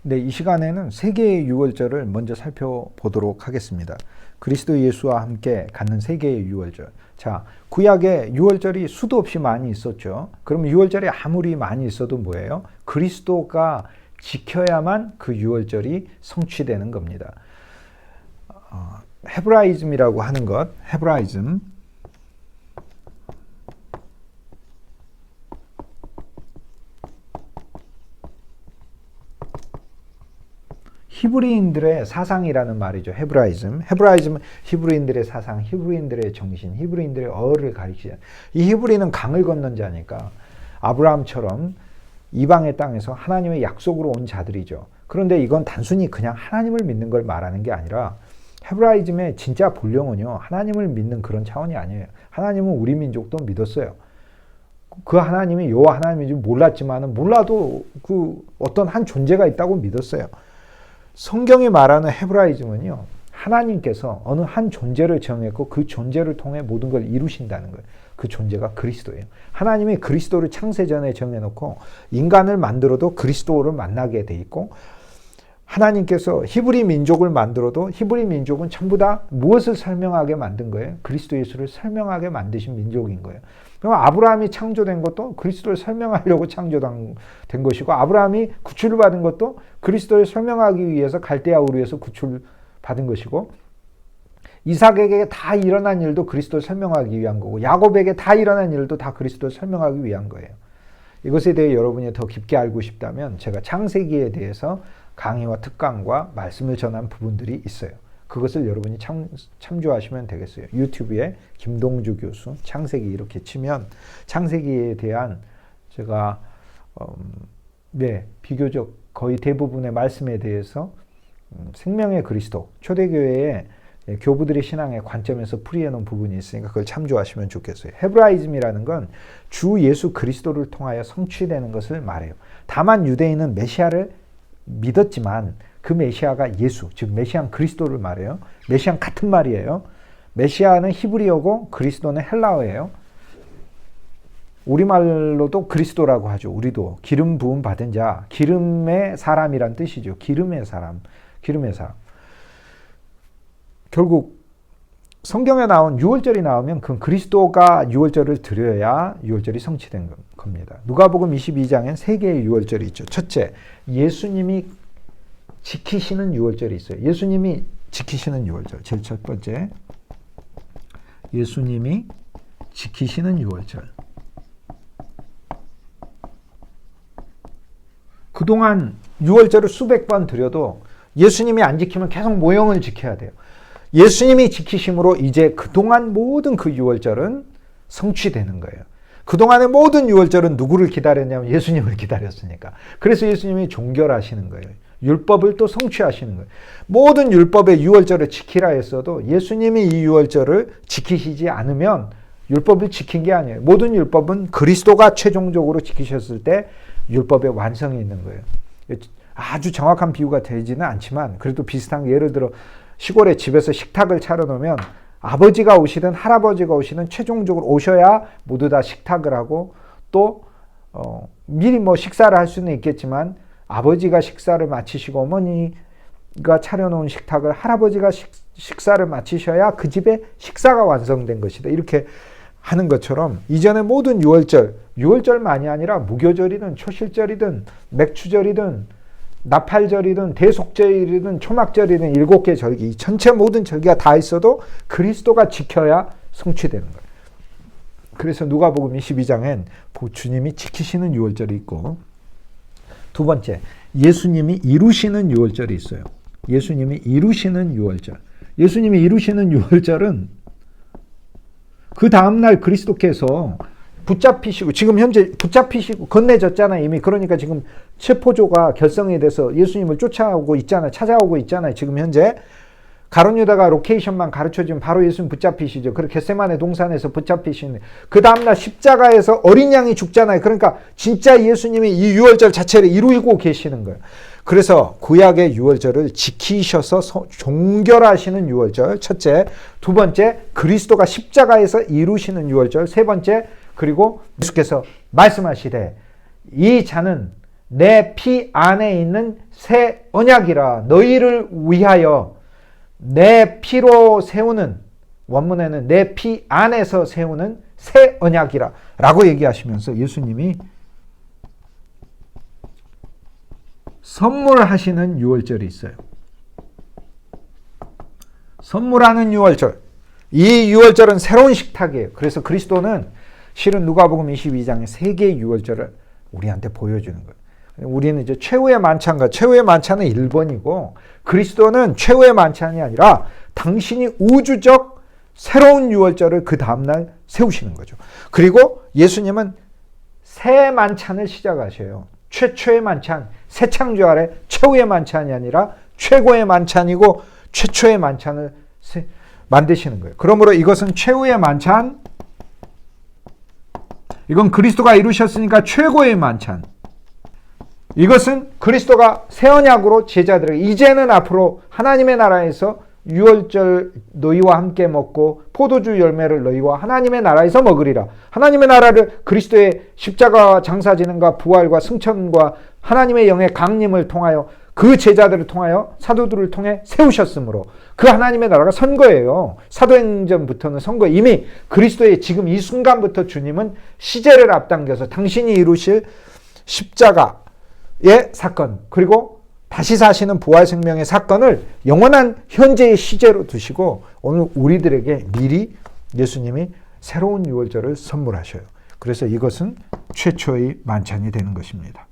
네, 이 시간에는 세 개의 유월절을 먼저 살펴보도록 하겠습니다. 그리스도 예수와 함께 갖는 세 개의 유월절. 자, 구약에 유월절이 수도 없이 많이 있었죠. 그럼 유월절이 아무리 많이 있어도 뭐예요? 그리스도가 지켜야만 그 유월절이 성취되는 겁니다. 헤브라이즘이라고 하는 것, 헤브라이즘. 히브리인들의 사상이라는 말이죠. 헤브라이즘. 헤브라이즘은 히브리인들의 사상, 히브리인들의 정신, 히브리인들의 어를 가리키죠. 이 히브리는 강을 건넌 자니까 아브라함처럼 이방의 땅에서 하나님의 약속으로 온 자들이죠. 그런데 이건 단순히 그냥 하나님을 믿는 걸 말하는 게 아니라 헤브라이즘의 진짜 본령은요, 하나님을 믿는 그런 차원이 아니에요. 하나님은 우리 민족도 믿었어요. 그 하나님이 여호와 하나님인지 몰랐지만은 몰라도 그 어떤 한 존재가 있다고 믿었어요. 성경이 말하는 헤브라이즘은요, 하나님께서 어느 한 존재를 정했고 그 존재를 통해 모든 걸 이루신다는 거예요. 그 존재가 그리스도예요. 하나님이 그리스도를 창세전에 정해놓고 인간을 만들어도 그리스도를 만나게 돼 있고, 하나님께서 히브리 민족을 만들어도 히브리 민족은 전부 다 무엇을 설명하게 만든 거예요? 그리스도 예수를 설명하게 만드신 민족인 거예요. 그럼 아브라함이 창조된 것도 그리스도를 설명하려고 창조된 것이고, 아브라함이 구출을 받은 것도 그리스도를 설명하기 위해서 갈대아 우르에서 구출받은 것이고, 이삭에게 다 일어난 일도 그리스도를 설명하기 위한 거고, 야곱에게 다 일어난 일도 다 그리스도를 설명하기 위한 거예요. 이것에 대해 여러분이 더 깊게 알고 싶다면 제가 창세기에 대해서 강의와 특강과 말씀을 전한 부분들이 있어요. 그것을 여러분이 참조하시면 되겠어요. 유튜브에 김동주 교수 창세기 이렇게 치면 창세기에 대한 제가 비교적 거의 대부분의 말씀에 대해서 생명의 그리스도, 초대교회의 교부들의 신앙의 관점에서 풀이해 놓은 부분이 있으니까 그걸 참조하시면 좋겠어요. 헤브라이즘이라는 건 주 예수 그리스도를 통하여 성취되는 것을 말해요. 다만 유대인은 메시아를 믿었지만 그 메시아가 예수, 즉 메시안 그리스도를 말해요. 메시안 같은 말이에요. 메시아는 히브리어고 그리스도는 헬라어예요. 우리말로도 그리스도라고 하죠. 우리도 기름 부음 받은 자, 기름의 사람이란 뜻이죠. 기름의 사람, 기름의 사람. 결국 성경에 나온 유월절이 나오면 그 그리스도가 유월절을 드려야 유월절이 성취된 겁니다. 누가복음 22장엔 세 개의 유월절이 있죠. 첫째, 예수님이 지키시는 유월절이 있어요. 예수님이 지키시는 유월절. 제일 첫 번째, 예수님이 지키시는 유월절. 그동안 유월절을 수백 번 드려도 예수님이 안 지키면 계속 모형을 지켜야 돼요. 예수님이 지키심으로 이제 그동안 모든 그 유월절은 성취되는 거예요. 그동안의 모든 유월절은 누구를 기다렸냐면 예수님을 기다렸으니까. 그래서 예수님이 종결하시는 거예요. 율법을 또 성취하시는 거예요. 모든 율법의 유월절을 지키라 했어도 예수님이 이 유월절을 지키시지 않으면 율법을 지킨 게 아니에요. 모든 율법은 그리스도가 최종적으로 지키셨을 때 율법의 완성이 있는 거예요. 아주 정확한 비유가 되지는 않지만 그래도 비슷한 게, 예를 들어 시골에 집에서 식탁을 차려놓으면 아버지가 오시든 할아버지가 오시든 최종적으로 오셔야 모두 다 식탁을 하고, 또 미리 뭐 식사를 할 수는 있겠지만 아버지가 식사를 마치시고 어머니가 차려놓은 식탁을 할아버지가 식사를 마치셔야 그 집에 식사가 완성된 것이다. 이렇게 하는 것처럼 이전의 모든 유월절만이 아니라 무교절이든 초실절이든 맥추절이든 나팔절이든 대속절이든 초막절이든 7개 절기, 이 전체 모든 절기가 다 있어도 그리스도가 지켜야 성취되는 거예요. 그래서 누가복음 22장엔 주님이 지키시는 유월절이 있고, 두 번째, 예수님이 이루시는 유월절이 있어요. 예수님이 이루시는 유월절. 예수님이 이루시는 유월절은 그 다음날 그리스도께서 붙잡히시고, 지금 현재 붙잡히시고 건네졌잖아요, 이미. 그러니까 지금 체포조가 결성이 돼서 예수님을 쫓아오고 있잖아요. 찾아오고 있잖아요. 지금 현재 가룟 유다가 로케이션만 가르쳐주면 바로 예수님 붙잡히시죠. 그리고 겟세마네 동산에서 붙잡히시는, 그 다음날 십자가에서 어린 양이 죽잖아요. 그러니까 진짜 예수님이 이 유월절 자체를 이루고 계시는 거예요. 그래서 구약의 유월절을 지키셔서 종결하시는 유월절, 첫째. 두 번째, 그리스도가 십자가에서 이루시는 유월절. 세 번째, 그리고 예수께서 말씀하시되 이 잔은 내 피 안에 있는 새 언약이라. 너희를 위하여 내 피로 세우는, 원문에는 내 피 안에서 세우는 새 언약이라 라고 얘기하시면서 예수님이 선물하시는 유월절이 있어요. 선물하는 유월절. 이 유월절은 새로운 식탁이에요. 그래서 그리스도는 실은 누가복음 22장에 세 개의 유월절을 우리한테 보여주는 거예요. 우리는 이제 최후의 만찬과 최후의 만찬은 1번이고 그리스도는 최후의 만찬이 아니라 당신이 우주적 새로운 유월절을 그 다음날 세우시는 거죠. 그리고 예수님은 새 만찬을 시작하셔요. 최초의 만찬, 새 창조 아래 최후의 만찬이 아니라 최고의 만찬이고 최초의 만찬을 만드시는 거예요. 그러므로 이것은 최후의 만찬, 이건 그리스도가 이루셨으니까 최고의 만찬. 이것은 그리스도가 새 언약으로 제자들에게 이제는 앞으로 하나님의 나라에서 유월절 너희와 함께 먹고 포도주 열매를 너희와 하나님의 나라에서 먹으리라. 하나님의 나라를 그리스도의 십자가 장사지능과 부활과 승천과 하나님의 영의 강림을 통하여 그 제자들을 통하여 사도들을 통해 세우셨으므로 그 하나님의 나라가 선거예요. 사도행전부터는 선거. 이미 그리스도의 지금 이 순간부터 주님은 시제를 앞당겨서 당신이 이루실 십자가의 사건 그리고 다시 사시는 부활 생명의 사건을 영원한 현재의 시제로 두시고 오늘 우리들에게 미리 예수님이 새로운 유월절을 선물하셔요. 그래서 이것은 최초의 만찬이 되는 것입니다.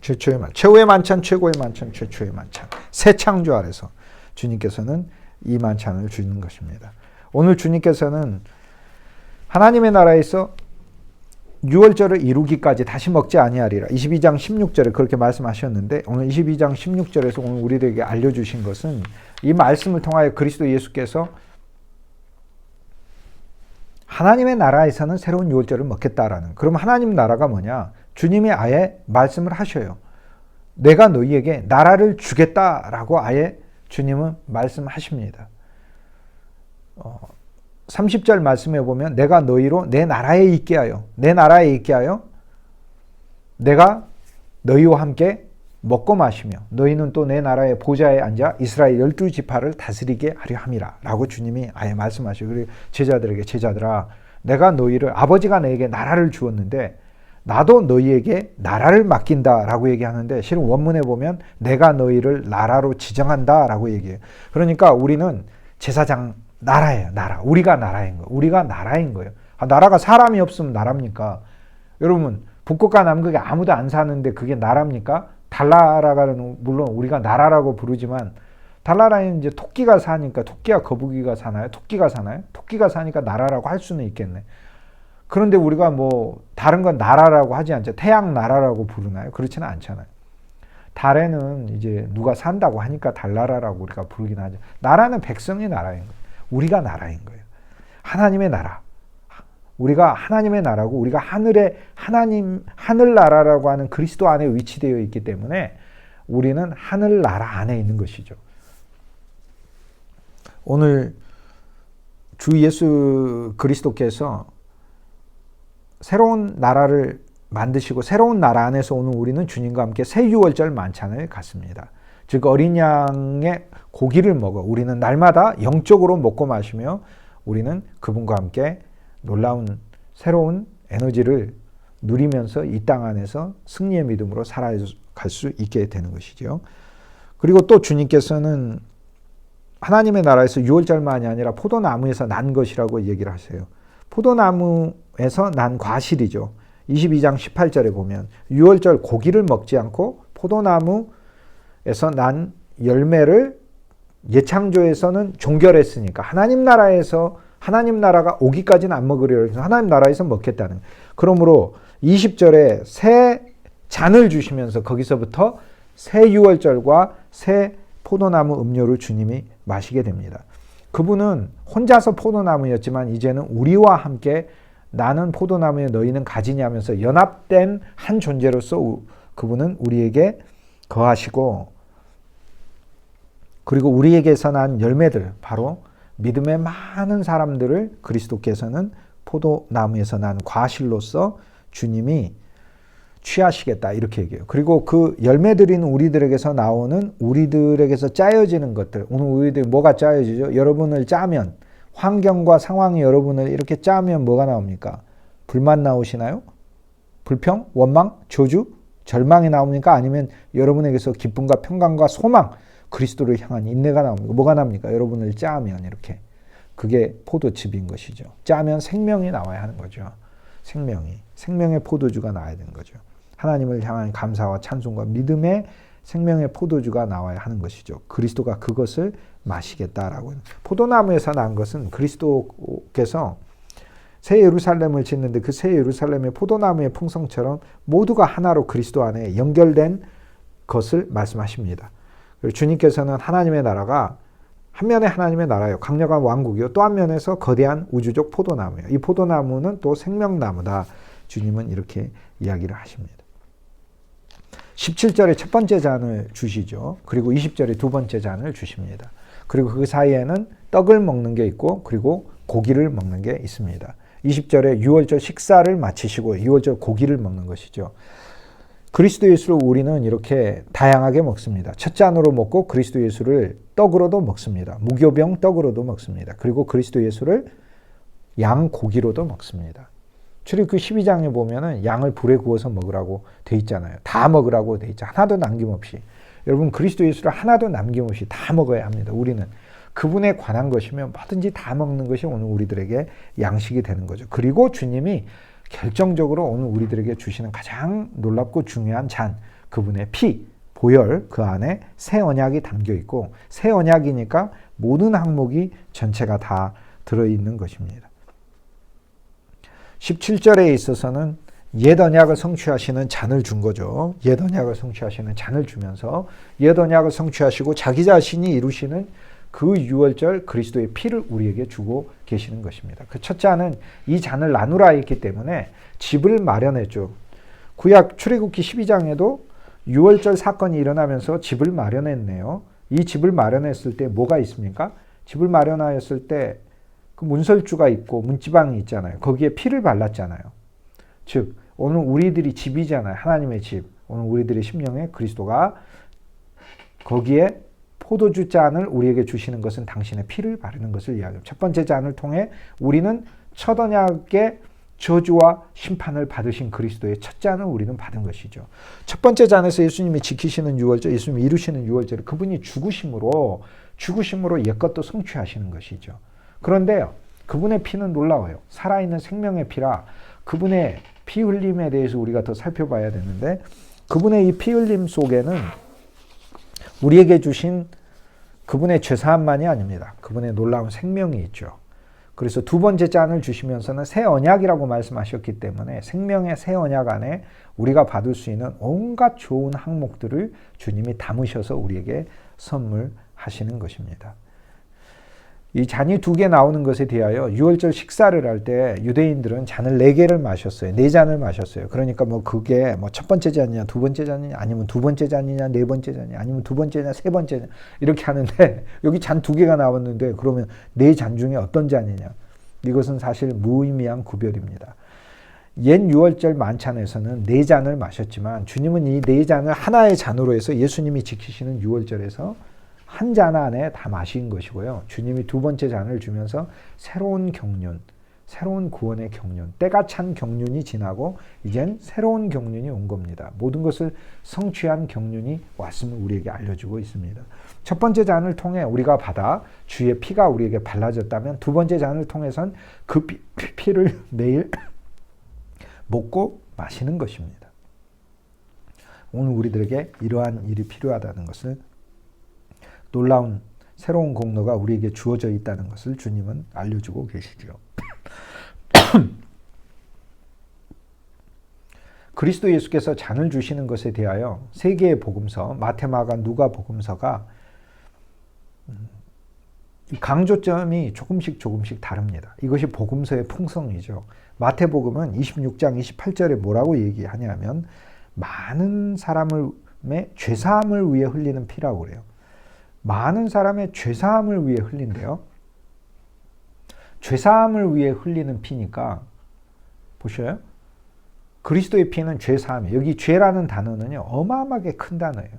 최초의 만찬, 최후의 만찬, 최고의 만찬, 최초의 만찬. 새 창조 아래서 주님께서는 이 만찬을 주는 것입니다. 오늘 주님께서는 하나님의 나라에서 유월절을 이루기까지 다시 먹지 아니하리라. 22장 16절에 그렇게 말씀하셨는데 오늘 22장 16절에서 오늘 우리들에게 알려주신 것은 이 말씀을 통하여 그리스도 예수께서 하나님의 나라에서는 새로운 유월절을 먹겠다라는. 그럼 하나님 나라가 뭐냐? 주님이 아예 말씀을 하셔요. 내가 너희에게 나라를 주겠다라고 아예 주님은 말씀하십니다. 30절 말씀해 보면 내가 너희로 내 나라에 있게 하여 내가 너희와 함께 먹고 마시며 너희는 또 내 나라의 보좌에 앉아 이스라엘 12지파를 다스리게 하려 함이라 라고 주님이 아예 말씀하셔요. 그리고 제자들에게 제자들아 내가 너희를 아버지가 내게 나라를 주었는데 나도 너희에게 나라를 맡긴다 라고 얘기하는데 실은 원문에 보면 내가 너희를 나라로 지정한다 라고 얘기해요. 그러니까 우리는 제사장 나라예요. 나라. 우리가 나라인 거예요. 우리가 나라인 거예요. 나라가 사람이 없으면 나라입니까? 여러분 북극과 남극에 아무도 안 사는데 그게 나라입니까? 달나라가는 물론 우리가 나라라고 부르지만 달나라에는 이제 토끼가 사니까 토끼와 거북이가 사나요? 토끼가 사나요? 토끼가 사니까 나라라고 할 수는 있겠네. 그런데 우리가 뭐 다른 건 나라라고 하지 않죠. 태양 나라라고 부르나요? 그렇지는 않잖아요. 달에는 이제 누가 산다고 하니까 달나라라고 우리가 부르긴 하죠. 나라는 백성의 나라인 거예요. 우리가 나라인 거예요. 하나님의 나라. 우리가 하나님의 나라고 우리가 하늘의 하나님 하늘나라라고 하는 그리스도 안에 위치되어 있기 때문에 우리는 하늘나라 안에 있는 것이죠. 오늘 주 예수 그리스도께서 새로운 나라를 만드시고 새로운 나라 안에서 오늘 우리는 주님과 함께 새 유월절 만찬을 갖습니다. 즉 어린 양의 고기를 먹어 우리는 날마다 영적으로 먹고 마시며 우리는 그분과 함께 놀라운 새로운 에너지를 누리면서 이 땅 안에서 승리의 믿음으로 살아갈 수 있게 되는 것이죠. 그리고 또 주님께서는 하나님의 나라에서 유월절만이 아니라 포도나무에서 난 것이라고 얘기를 하세요. 포도나무에서 난 과실이죠. 22장 18절에 보면 유월절 고기를 먹지 않고 포도나무에서 난 열매를 예창조에서는 종결했으니까 하나님 나라에서 하나님 나라가 오기까지는 안 먹으리라 해서 하나님 나라에서 먹겠다는. 그러므로 20절에 새 잔을 주시면서 거기서부터 새 유월절과 새 포도나무 음료를 주님이 마시게 됩니다. 그분은 혼자서 포도나무였지만 이제는 우리와 함께 나는 포도나무에 너희는 가지냐 하면서 연합된 한 존재로서 그분은 우리에게 거하시고 그리고 우리에게서 난 열매들 바로 믿음의 많은 사람들을 그리스도께서는 포도나무에서 난 과실로서 주님이 취하시겠다 이렇게 얘기해요. 그리고 그 열매 드리는 우리들에게서 나오는 우리들에게서 짜여지는 것들, 오늘 우리들 뭐가 짜여지죠? 여러분을 짜면, 환경과 상황이 여러분을 이렇게 짜면 뭐가 나옵니까? 불만 나오시나요? 불평, 원망, 저주, 절망이 나옵니까? 아니면 여러분에게서 기쁨과 평강과 소망, 그리스도를 향한 인내가 나옵니까? 뭐가 납니까? 여러분을 짜면 이렇게. 그게 포도즙인 것이죠. 짜면 생명이 나와야 하는 거죠. 생명의 포도주가 나와야 되는 거죠. 하나님을 향한 감사와 찬송과 믿음의 생명의 포도주가 나와야 하는 것이죠. 그리스도가 그것을 마시겠다라고. 포도나무에서 난 것은 그리스도께서 새 예루살렘을 짓는데 그 새 예루살렘의 포도나무의 풍성처럼 모두가 하나로 그리스도 안에 연결된 것을 말씀하십니다. 그리고 주님께서는 하나님의 나라가 한 면에 하나님의 나라요, 강력한 왕국이요, 또 한 면에서 거대한 우주적 포도나무예요. 이 포도나무는 또 생명나무다. 주님은 이렇게 이야기를 하십니다. 17절에 첫 번째 잔을 주시죠. 그리고 20절에 두 번째 잔을 주십니다. 그리고 그 사이에는 떡을 먹는 게 있고 그리고 고기를 먹는 게 있습니다. 20절에 유월절 식사를 마치시고 유월절 고기를 먹는 것이죠. 그리스도 예수를 우리는 이렇게 다양하게 먹습니다. 첫 잔으로 먹고 그리스도 예수를 떡으로도 먹습니다. 무교병 떡으로도 먹습니다. 그리고 그리스도 예수를 양 고기로도 먹습니다. 출애굽기 12장에 보면은 양을 불에 구워서 먹으라고 돼 있잖아요. 다 먹으라고 돼 있죠. 하나도 남김없이. 여러분 그리스도 예수를 하나도 남김없이 다 먹어야 합니다. 우리는 그분에 관한 것이면 뭐든지 다 먹는 것이 오늘 우리들에게 양식이 되는 거죠. 그리고 주님이 결정적으로 오늘 우리들에게 주시는 가장 놀랍고 중요한 잔, 그분의 피, 보혈, 그 안에 새 언약이 담겨 있고 새 언약이니까 모든 항목이 전체가 다 들어있는 것입니다. 17절에 있어서는 옛 언약을 성취하시는 잔을 준 거죠. 옛 언약을 성취하시는 잔을 주면서 옛 언약을 성취하시고 자기 자신이 이루시는 그 유월절 그리스도의 피를 우리에게 주고 계시는 것입니다. 그 첫 잔은 이 잔을 나누라 했기 때문에 집을 마련했죠. 구약 출애굽기 12장에도 유월절 사건이 일어나면서 집을 마련했네요. 이 집을 마련했을 때 뭐가 있습니까? 집을 마련하였을 때 그 문설주가 있고 문지방이 있잖아요. 거기에 피를 발랐잖아요. 즉 오늘 우리들이 집이잖아요. 하나님의 집. 오늘 우리들의 심령에 그리스도가 거기에 포도주 잔을 우리에게 주시는 것은 당신의 피를 바르는 것을 이야기합니다. 첫 번째 잔을 통해 우리는 첫 언약의 저주와 심판을 받으신 그리스도의 첫 잔을 우리는 받은 것이죠. 첫 번째 잔에서 예수님이 지키시는 유월절, 예수님이 이루시는 유월절을 그분이 죽으심으로 옛것도 성취하시는 것이죠. 그런데요, 그분의 피는 놀라워요. 살아있는 생명의 피라 그분의 피 흘림에 대해서 우리가 더 살펴봐야 되는데 그분의 이 피 흘림 속에는 우리에게 주신 그분의 죄사함만이 아닙니다. 그분의 놀라운 생명이 있죠. 그래서 두 번째 잔을 주시면서는 새 언약이라고 말씀하셨기 때문에 생명의 새 언약 안에 우리가 받을 수 있는 온갖 좋은 항목들을 주님이 담으셔서 우리에게 선물하시는 것입니다. 이 잔이 두 개 나오는 것에 대하여 유월절 식사를 할 때 유대인들은 잔을 4개를 마셨어요. 4잔을 마셨어요. 그러니까 뭐 그게 뭐 첫 번째 잔이냐, 두 번째 잔이냐, 아니면 두 번째 잔이냐, 네 번째 잔이냐, 아니면 두 번째냐, 세 번째냐 이렇게 하는데 여기 잔 2개가 나왔는데 그러면 4잔 중에 어떤 잔이냐? 이것은 사실 무의미한 구별입니다. 옛 유월절 만찬에서는 4잔을 마셨지만 주님은 이 4잔을 하나의 잔으로 해서 예수님이 지키시는 유월절에서 한 잔 안에 다 마신 것이고요. 주님이 두 번째 잔을 주면서 새로운 경륜, 새로운 구원의 경륜, 때가 찬 경륜이 지나고 이젠 새로운 경륜이 온 겁니다. 모든 것을 성취한 경륜이 왔음을 우리에게 알려주고 있습니다. 첫 번째 잔을 통해 우리가 받아 주의 피가 우리에게 발라졌다면 두 번째 잔을 통해선 그 피를 매일 먹고 마시는 것입니다. 오늘 우리들에게 이러한 일이 필요하다는 것을 놀라운 새로운 공로가 우리에게 주어져 있다는 것을 주님은 알려주고 계시죠. 그리스도 예수께서 잔을 주시는 것에 대하여 세 개의 복음서, 마태, 마가, 누가 복음서가 강조점이 조금씩 다릅니다. 이것이 복음서의 풍성이죠. 마태복음은 26장 28절에 뭐라고 얘기하냐면 많은 사람의 죄사함을 위해 흘리는 피라고 그래요. 많은 사람의 죄사함을 위해 흘린대요. 죄사함을 위해 흘리는 피니까 보셔요. 그리스도의 피는 죄사함이에요. 여기 죄라는 단어는요, 어마어마하게 큰 단어예요.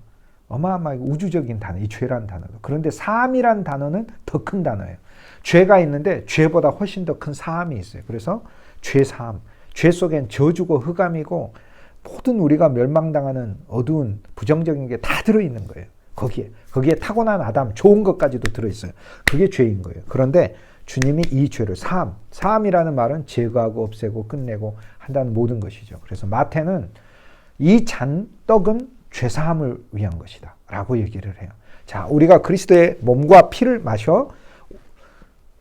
어마어마하게 우주적인 단어, 이 죄라는 단어도. 그런데 사함이라는 단어는 더 큰 단어예요. 죄가 있는데 죄보다 훨씬 더 큰 사함이 있어요. 그래서 죄사함. 죄 속엔 저주고 흑암이고 모든 우리가 멸망당하는 어두운 부정적인 게 다 들어있는 거예요. 거기에 타고난 아담, 좋은 것까지도 들어있어요. 그게 죄인 거예요. 그런데 주님이 이 죄를 사함이라는 말은 제거하고 없애고 끝내고 한다는 모든 것이죠. 그래서 마태는 이 잔떡은 죄사함을 위한 것이다 라고 얘기를 해요. 자, 우리가 그리스도의 몸과 피를 마셔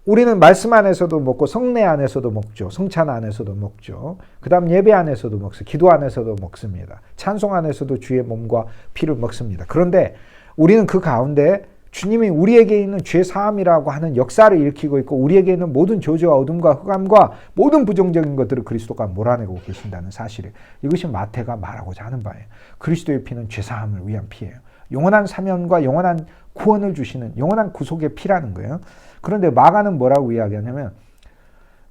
우리는 말씀 안에서도 먹고 성례 안에서도 먹죠. 성찬 안에서도 먹죠. 그 다음 예배 안에서도 먹습니다. 기도 안에서도 먹습니다. 찬송 안에서도 주의 몸과 피를 먹습니다. 그런데 우리는 그 가운데 주님이 우리에게 있는 죄사함이라고 하는 역사를 일으키고 있고 우리에게 있는 모든 저주와 어둠과 흑암과 모든 부정적인 것들을 그리스도가 몰아내고 계신다는 사실이에요. 이것이 마태가 말하고자 하는 바예요. 그리스도의 피는 죄사함을 위한 피예요. 영원한 사면과 영원한 구원을 주시는 영원한 구속의 피라는 거예요. 그런데 마가는 뭐라고 이야기하냐면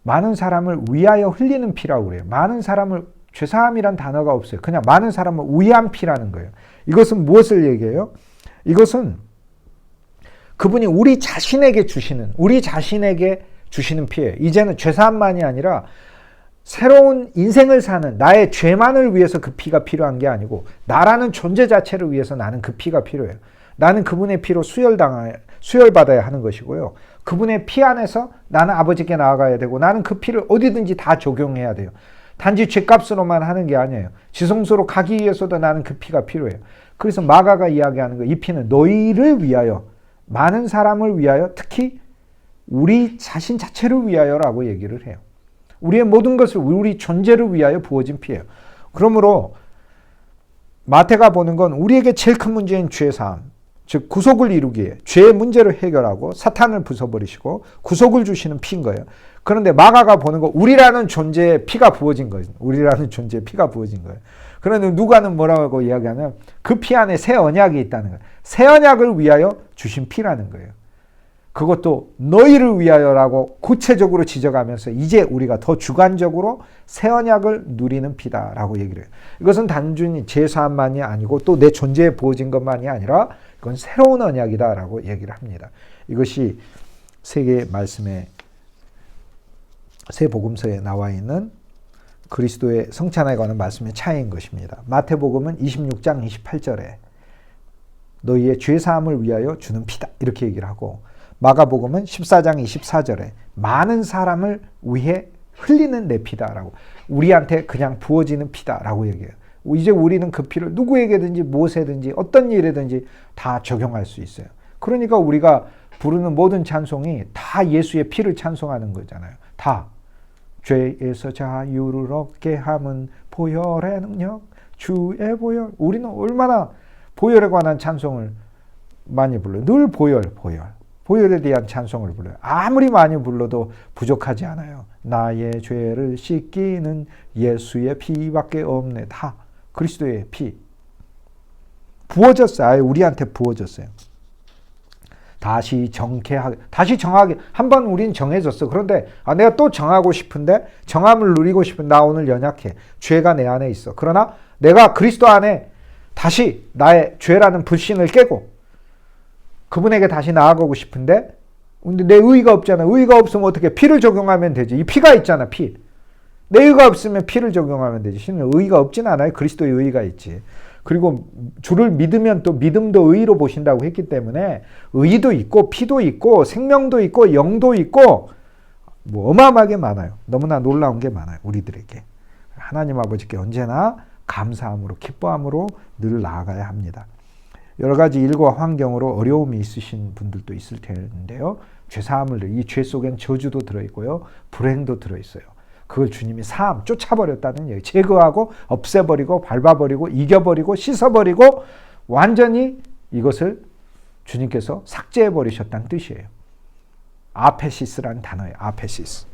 많은 사람을 위하여 흘리는 피라고 그래요. 많은 사람을 죄사함이란 단어가 없어요. 그냥 많은 사람을 위한 피라는 거예요. 이것은 무엇을 얘기해요? 이것은 그분이 우리 자신에게 주시는 피예요. 이제는 죄사함만이 아니라 새로운 인생을 사는 나의 죄만을 위해서 그 피가 필요한 게 아니고 나라는 존재 자체를 위해서 나는 그 피가 필요해요. 나는 그분의 피로 수혈받아야 하는 것이고요. 그분의 피 안에서 나는 아버지께 나아가야 되고 나는 그 피를 어디든지 다 적용해야 돼요. 단지 죄값으로만 하는 게 아니에요. 지성소로 가기 위해서도 나는 그 피가 필요해요. 그래서 마가가 이야기하는 거, 이 피는 너희를 위하여, 많은 사람을 위하여, 특히 우리 자신 자체를 위하여라고 얘기를 해요. 우리의 모든 것을 우리 존재를 위하여 부어진 피예요. 그러므로 마태가 보는 건 우리에게 제일 큰 문제인 죄사함, 즉 구속을 이루기에 죄의 문제를 해결하고 사탄을 부숴버리시고 구속을 주시는 피인 거예요. 그런데 마가가 보는 거 우리라는 존재의 피가 부어진 거예요. 우리라는 존재의 피가 부어진 거예요. 그런데 누가는 뭐라고 이야기하냐면 그 피 안에 새 언약이 있다는 거예요. 새 언약을 위하여 주신 피라는 거예요. 그것도 너희를 위하여라고 구체적으로 지적하면서 이제 우리가 더 주관적으로 새 언약을 누리는 피다라고 얘기를 해요. 이것은 단순히 제사함만이 아니고 또 내 존재에 부어진 것만이 아니라 이건 새로운 언약이다라고 얘기를 합니다. 이것이 세 개의 말씀에 세 복음서에 나와 있는 그리스도의 성찬에 관한 말씀의 차이인 것입니다. 마태복음은 26장 28절에 너희의 죄사함을 위하여 주는 피다 이렇게 얘기를 하고 마가복음은 14장 24절에 많은 사람을 위해 흘리는 내 피다라고 우리한테 그냥 부어지는 피다라고 얘기해요. 이제 우리는 그 피를 누구에게든지 무엇에든지 어떤 일에든지 다 적용할 수 있어요. 그러니까 우리가 부르는 모든 찬송이 다 예수의 피를 찬송하는 거잖아요. 다. 죄에서 자유를 얻게 함은 보혈의 능력, 주의 보혈. 우리는 얼마나 보혈에 관한 찬송을 많이 불러요. 늘 보혈. 보혈에 대한 찬송을 불러요. 아무리 많이 불러도 부족하지 않아요. 나의 죄를 씻기는 예수의 피밖에 없네. 다 그리스도의 피. 부어졌어요. 아예 우리한테 부어졌어요. 다시 정하게. 한번 우린 정해졌어. 그런데 내가 또 정하고 싶은데 정함을 누리고 싶은 나 오늘 연약해. 죄가 내 안에 있어. 그러나 내가 그리스도 안에 다시 나의 죄라는 불신을 깨고 그분에게 다시 나아가고 싶은데 근데 내 의의가 없잖아. 의의가 없으면 어떻게 피를 적용하면 되지. 이 피가 있잖아. 피. 내 의의가 없으면 피를 적용하면 되지. 신은 의의가 없진 않아요. 그리스도의 의의가 있지. 그리고 주를 믿으면 또 믿음도 의의로 보신다고 했기 때문에 의의도 있고 피도 있고 생명도 있고 영도 있고 뭐 어마어마하게 많아요. 너무나 놀라운 게 많아요. 우리들에게. 하나님 아버지께 언제나 감사함으로 기뻐함으로 늘 나아가야 합니다. 여러 가지 일과 환경으로 어려움이 있으신 분들도 있을 텐데요. 죄사함을 이 죄 속엔 저주도 들어있고요. 불행도 들어있어요. 그걸 주님이 사함, 쫓아버렸다는 얘기. 제거하고 없애버리고 밟아버리고 이겨버리고 씻어버리고 완전히 이것을 주님께서 삭제해버리셨다는 뜻이에요. 아페시스라는 단어예요. 아페시스.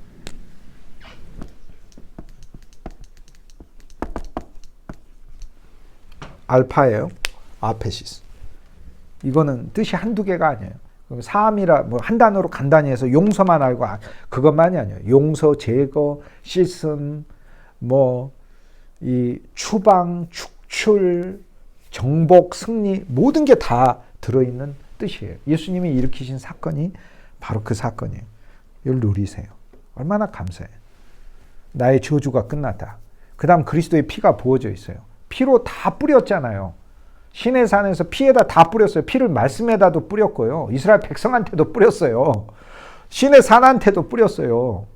알파예요. 아페시스. 이거는 뜻이 한두 개가 아니에요. 사함이라 뭐 한 단어로 간단히 해서 용서만 알고 그것만이 아니에요. 용서, 제거, 씻음, 뭐 이 추방, 축출, 정복, 승리 모든 게 다 들어있는 뜻이에요. 예수님이 일으키신 사건이 바로 그 사건이에요. 이걸 누리세요. 얼마나 감사해요. 나의 저주가 끝났다. 그 다음 그리스도의 피가 부어져 있어요. 피로 다 뿌렸잖아요. 시내 산에서 피에다 다 뿌렸어요. 피를 말씀에다도 뿌렸고요. 이스라엘 백성한테도 뿌렸어요. 시내 산한테도 뿌렸어요.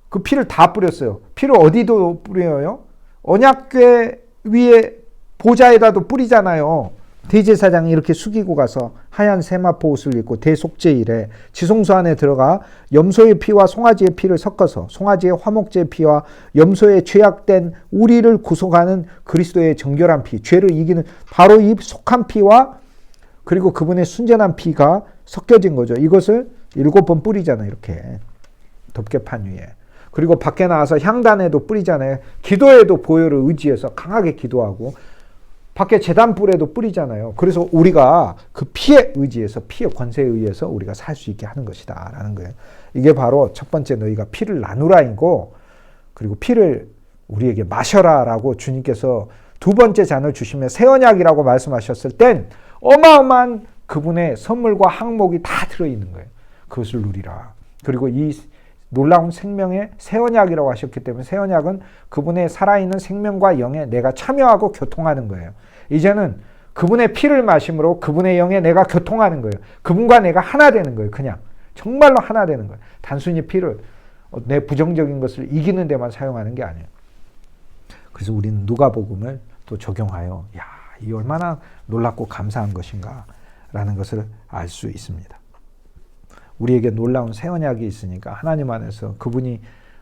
그 피를 다 뿌렸어요. 피를 어디도 뿌려요? 언약궤 위에 보좌에다도 뿌리잖아요. 대제사장이 이렇게 숙이고 가서 하얀 세마포 옷을 입고 대속제일에 지성소 안에 들어가 염소의 피와 송아지의 피를 섞어서 송아지의 화목제의 피와 염소의 죄악된 우리를 구속하는 그리스도의 정결한 피, 죄를 이기는 바로 이 속한 피와 그리고 그분의 순전한 피가 섞여진 거죠. 이것을 7번 뿌리잖아요. 이렇게 덮개판 위에. 그리고 밖에 나와서 향단에도 뿌리잖아요. 기도에도 보혈을 의지해서 강하게 기도하고 밖에 제단불에도 뿌리잖아요. 그래서 우리가 그 피에 의지해서 피의 권세에 의해서 우리가 살 수 있게 하는 것이다 라는 거예요. 이게 바로 첫 번째 너희가 피를 나누라이고 그리고 피를 우리에게 마셔라 라고 주님께서 두 번째 잔을 주시며 새 언약이라고 말씀하셨을 땐 어마어마한 그분의 선물과 항목이 다 들어있는 거예요. 그것을 누리라. 그리고 이 놀라운 생명의 새 언약이라고 하셨기 때문에 새 언약은 그분의 살아있는 생명과 영에 내가 참여하고 교통하는 거예요. 이제는 그분의 피를 마심으로 그분의 영에 내가 교통하는 거예요. 그분과 내가 하나 되는 거예요. 그냥 정말로 하나 되는 거예요. 단순히 피를 내 부정적인 것을 이기는 데만 사용하는 게 아니에요. 그래서 우리는 누가복음을 또 적용하여 야, 이 얼마나 놀랍고 감사한 것인가 라는 것을 알 수 있습니다. 우리에게 놀라운 새 언약이 있으니까 하나님 안에서 그분이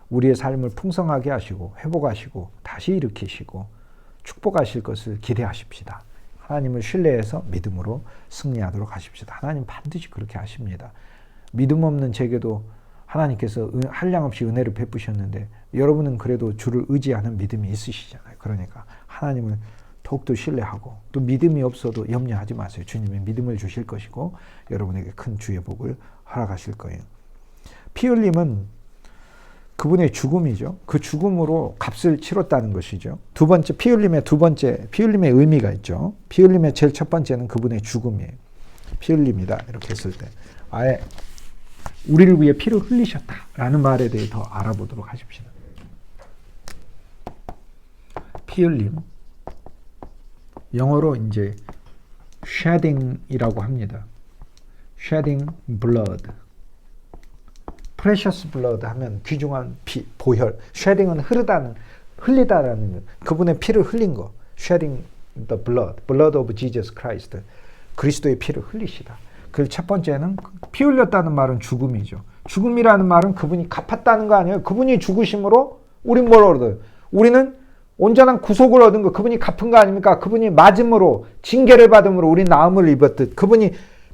우리의 삶을 풍성하게 하시고 회복하시고 다시 일으키시고 축복하실 것을 기대하십시다. 하나님을 신뢰해서 믿음으로 승리하도록 하십시다. 하나님 반드시 그렇게 하십니다. 믿음 없는 제게도 하나님께서 한량없이 은혜를 베푸셨는데 여러분은 그래도 주를 의지하는 믿음이 있으시잖아요. 그러니까 하나님을 더욱더 신뢰하고 또 믿음이 없어도 염려하지 마세요. 주님의 믿음을 주실 것이고 여러분에게 큰 주의 복을 허락하실 거예요. 피 흘림은 그분의 죽음이죠. 그 죽음으로 값을 치렀다는 것이죠. 두 번째, 피 흘림의 의미가 있죠. 피 흘림의 제일 첫 번째는 그분의 죽음이에요. 피 흘림이다. 이렇게 했을 때. 아예 우리를 위해 피를 흘리셨다라는 말에 대해 더 알아보도록 하십시다. 피 흘림. 영어로 이제 shedding이라고 합니다. shedding blood. precious blood 하면 귀중한 피, 보혈. shedding은 흘리다라는 거. 그분의 피를 흘린 거. shedding the blood of Jesus Christ. 그리스도의 피를 흘리시다. 그 첫 번째는 피 흘렸다는 말은 죽음이죠. 죽음이라는 말은 그분이 갚았다는 거 아니에요. 그분이 죽으심으로 우린 뭘 얻어요? 우리는 온전한 구속을 얻은 거, 그분이 갚은 거 아닙니까? 그분이 맞음으로, 징계를 받음으로 우리 나음을 입었듯 그분이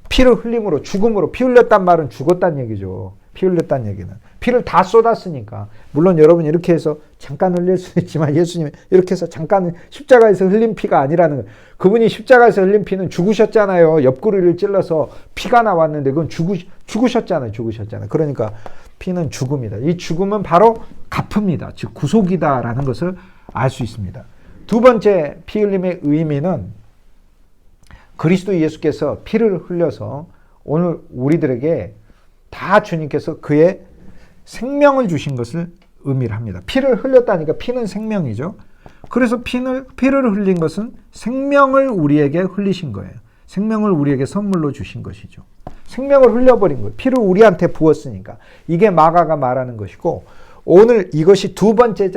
피를 흘림으로, 죽음으로, 피 흘렸단 말은 죽었단 얘기죠. 피 흘렸단 얘기는. 피를 다 쏟았으니까. 물론 여러분 이렇게 해서 잠깐 흘릴 수 있지만 예수님이 이렇게 해서 잠깐 십자가에서 흘린 피가 아니라는 거예요. 그분이 십자가에서 흘린 피는 죽으셨잖아요. 옆구리를 찔러서 피가 나왔는데 그건 죽으셨잖아요. 그러니까 피는 죽음이다. 이 죽음은 바로 갚음이다. 즉 구속이다라는 것을 알 수 있습니다. 두 번째 피 흘림의 의미는 그리스도 예수께서 피를 흘려서 오늘 우리들에게 다 주님께서 그의 생명을 주신 것을 의미를 합니다. 피를 흘렸다니까 피는 생명이죠. 그래서 피를 흘린 것은 생명을 우리에게 흘리신 거예요. 생명을 우리에게 선물로 주신 것이죠. 생명을 흘려버린 거예요. 피를 우리한테 부었으니까. 이게 마가가 말하는 것이고 오늘 이것이 두 번째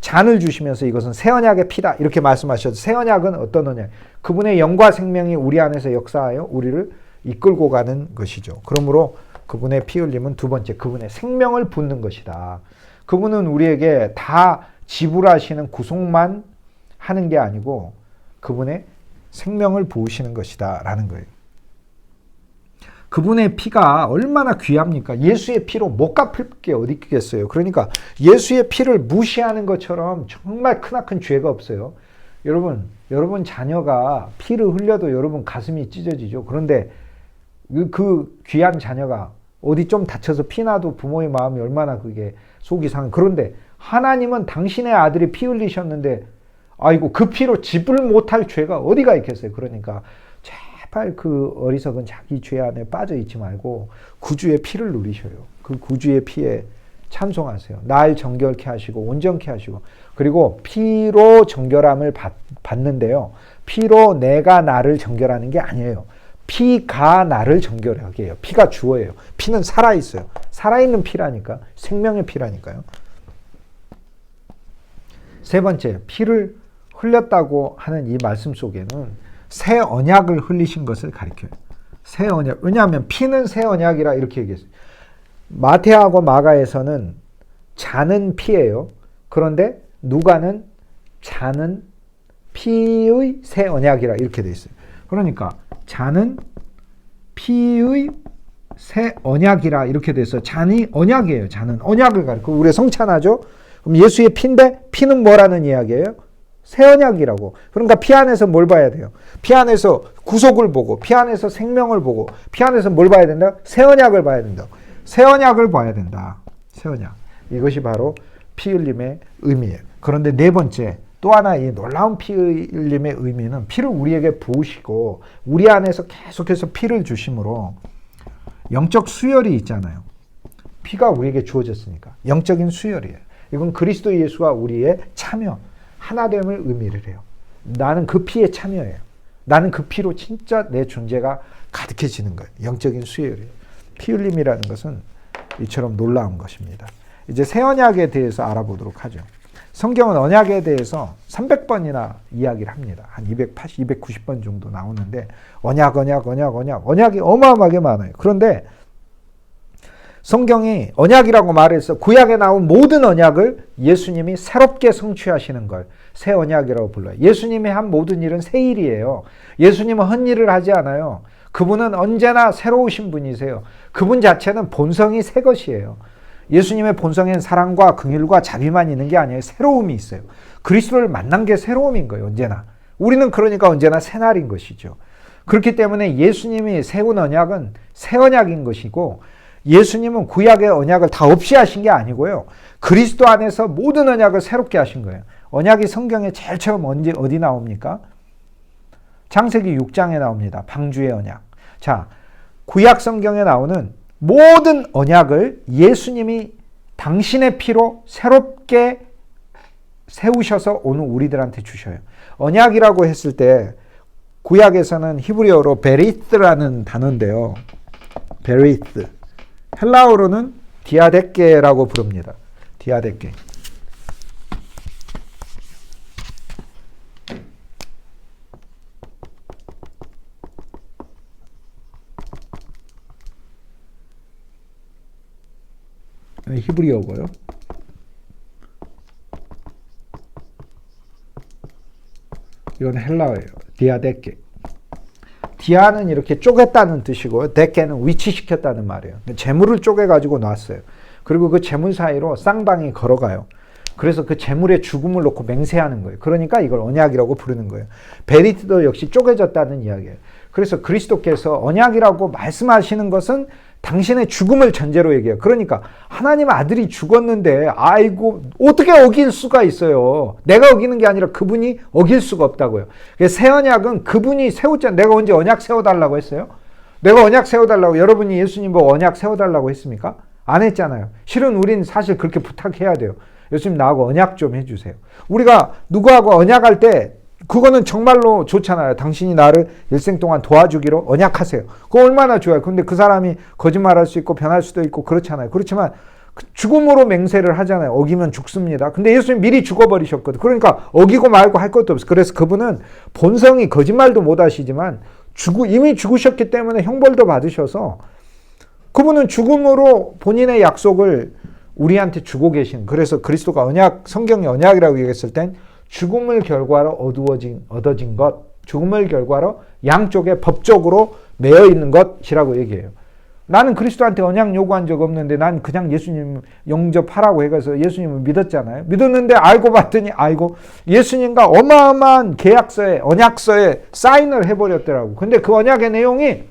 잔을 주시면서 이것은 새 언약의 피다 이렇게 말씀하셨죠. 새 언약은 어떤 언약? 그분의 영과 생명이 우리 안에서 역사하여 우리를 이끌고 가는 것이죠. 그러므로 그분의 피 흘림은 두 번째 그분의 생명을 붓는 것이다. 그분은 우리에게 다 지불하시는 구속만 하는 게 아니고 그분의 생명을 부으시는 것이다 라는 거예요. 그분의 피가 얼마나 귀합니까? 예수의 피로 못 갚을 게 어디 있겠어요. 그러니까 예수의 피를 무시하는 것처럼 정말 크나큰 죄가 없어요. 여러분 자녀가 피를 흘려도 여러분 가슴이 찢어지죠. 그런데 그 귀한 자녀가 어디 좀 다쳐서 피나도 부모의 마음이 얼마나 그게 속이 상해. 그런데 하나님은 당신의 아들이 피 흘리셨는데 아이고 그 피로 집을 못할 죄가 어디가 있겠어요. 그러니까 제발 그 어리석은 자기 죄 안에 빠져 있지 말고 구주의 피를 누리셔요. 그 구주의 피에 찬송하세요. 날 정결케 하시고 온전케 하시고, 그리고 피로 정결함을 받는데요. 피로 내가 나를 정결하는 게 아니에요. 피가 나를 정결하게 해요. 피가 주어예요. 피는 살아있어요. 살아있는 피라니까. 생명의 피라니까요. 세 번째, 피를 흘렸다고 하는 이 말씀 속에는 새 언약을 흘리신 것을 가리켜요. 새 언약. 왜냐하면 피는 새 언약이라 이렇게 얘기했어요. 마태하고 마가에서는 자는 피예요. 그런데 누가는 자는 피의 새 언약이라 이렇게 돼 있어요. 그러니까 자는 피의 새 언약이라 이렇게 돼서 잔이 언약이에요. 잔은 언약을 가리켜. 우리 성찬하죠. 그럼 예수의 피인데 피는 뭐라는 이야기예요? 새 언약이라고. 그러니까 피 안에서 뭘 봐야 돼요? 피 안에서 구속을 보고, 피 안에서 생명을 보고, 피 안에서 뭘 봐야 된다? 새 언약을 봐야 된다. 새 언약을 봐야 된다. 새 언약. 이것이 바로 피 흘림의 의미예요. 그런데 네 번째, 또 하나 이 놀라운 피 흘림의 의미는 피를 우리에게 부으시고 우리 안에서 계속해서 피를 주심으로 영적 수혈이 있잖아요. 피가 우리에게 주어졌으니까 영적인 수혈이에요. 이건 그리스도 예수와 우리의 참여, 하나됨을 의미를 해요. 나는 그 피에 참여해요. 나는 그 피로 진짜 내 존재가 가득해지는 거예요. 영적인 수혈이에요. 피 흘림이라는 것은 이처럼 놀라운 것입니다. 이제 새 언약에 대해서 알아보도록 하죠. 성경은 언약에 대해서 300번이나 이야기를 합니다. 한 280, 290번 정도 나오는데 언약이 어마어마하게 많아요. 그런데 성경이 언약이라고 말해서 구약에 나온 모든 언약을 예수님이 새롭게 성취하시는 걸 새 언약이라고 불러요. 예수님이 한 모든 일은 새 일이에요. 예수님은 헛일을 하지 않아요. 그분은 언제나 새로우신 분이세요. 그분 자체는 본성이 새 것이에요. 예수님의 본성에는 사랑과 긍휼과 자비만 있는 게 아니에요. 새로움이 있어요. 그리스도를 만난 게 새로움인 거예요. 언제나. 우리는 그러니까 언제나 새날인 것이죠. 그렇기 때문에 예수님이 세운 언약은 새 언약인 것이고, 예수님은 구약의 언약을 다 없이 하신 게 아니고요. 그리스도 안에서 모든 언약을 새롭게 하신 거예요. 언약이 성경에 제일 처음 어디 나옵니까? 창세기 6장에 나옵니다. 방주의 언약. 자, 구약 성경에 나오는 모든 언약을 예수님이 당신의 피로 새롭게 세우셔서 오늘 우리들한테 주셔요. 언약이라고 했을 때 구약에서는 히브리어로 베리스라는 단어인데요. 베리스. 헬라어로는 디아데케라고 부릅니다. 디아데케. 히브리어고요. 이건 헬라어예요. 디아데케. 디아는 이렇게 쪼갰다는 뜻이고 데케는 위치시켰다는 말이에요. 재물을 쪼개가지고 놨어요. 그리고 그 재물 사이로 쌍방이 걸어가요. 그래서 그 재물에 죽음을 놓고 맹세하는 거예요. 그러니까 이걸 언약이라고 부르는 거예요. 베리트도 역시 쪼개졌다는 이야기예요. 그래서 그리스도께서 언약이라고 말씀하시는 것은 당신의 죽음을 전제로 얘기해요. 그러니까 하나님 아들이 죽었는데 아이고 어떻게 어길 수가 있어요. 내가 어기는 게 아니라 그분이 어길 수가 없다고요. 새 언약은 그분이 세웠잖아요. 내가 언제 언약 세워달라고 했어요? 내가 언약 세워달라고 여러분이 예수님 보고 언약 세워달라고 했습니까? 안 했잖아요. 실은 우린 사실 그렇게 부탁해야 돼요. 예수님 나하고 언약 좀 해주세요. 우리가 누구하고 언약할 때 그거는 정말로 좋잖아요. 당신이 나를 일생 동안 도와주기로 언약하세요. 그거 얼마나 좋아요. 근데 그 사람이 거짓말할 수 있고 변할 수도 있고 그렇잖아요. 그렇지만 죽음으로 맹세를 하잖아요. 어기면 죽습니다. 근데 예수님 미리 죽어버리셨거든. 그러니까 어기고 말고 할 것도 없어요. 그래서 그분은 본성이 거짓말도 못 하시지만 이미 죽으셨기 때문에 형벌도 받으셔서 그분은 죽음으로 본인의 약속을 우리한테 주고 계신, 그래서 그리스도가 언약, 성경이 언약이라고 얘기했을 땐 죽음을 결과로 얻어진 것, 죽음을 결과로 양쪽에 법적으로 매여 있는 것이라고 얘기해요. 나는 그리스도한테 언약 요구한 적 없는데 난 그냥 예수님 영접하라고 해서 예수님을 믿었잖아요. 믿었는데 알고 봤더니 예수님과 어마어마한 계약서에, 언약서에 사인을 해버렸더라고. 근데 그 언약의 내용이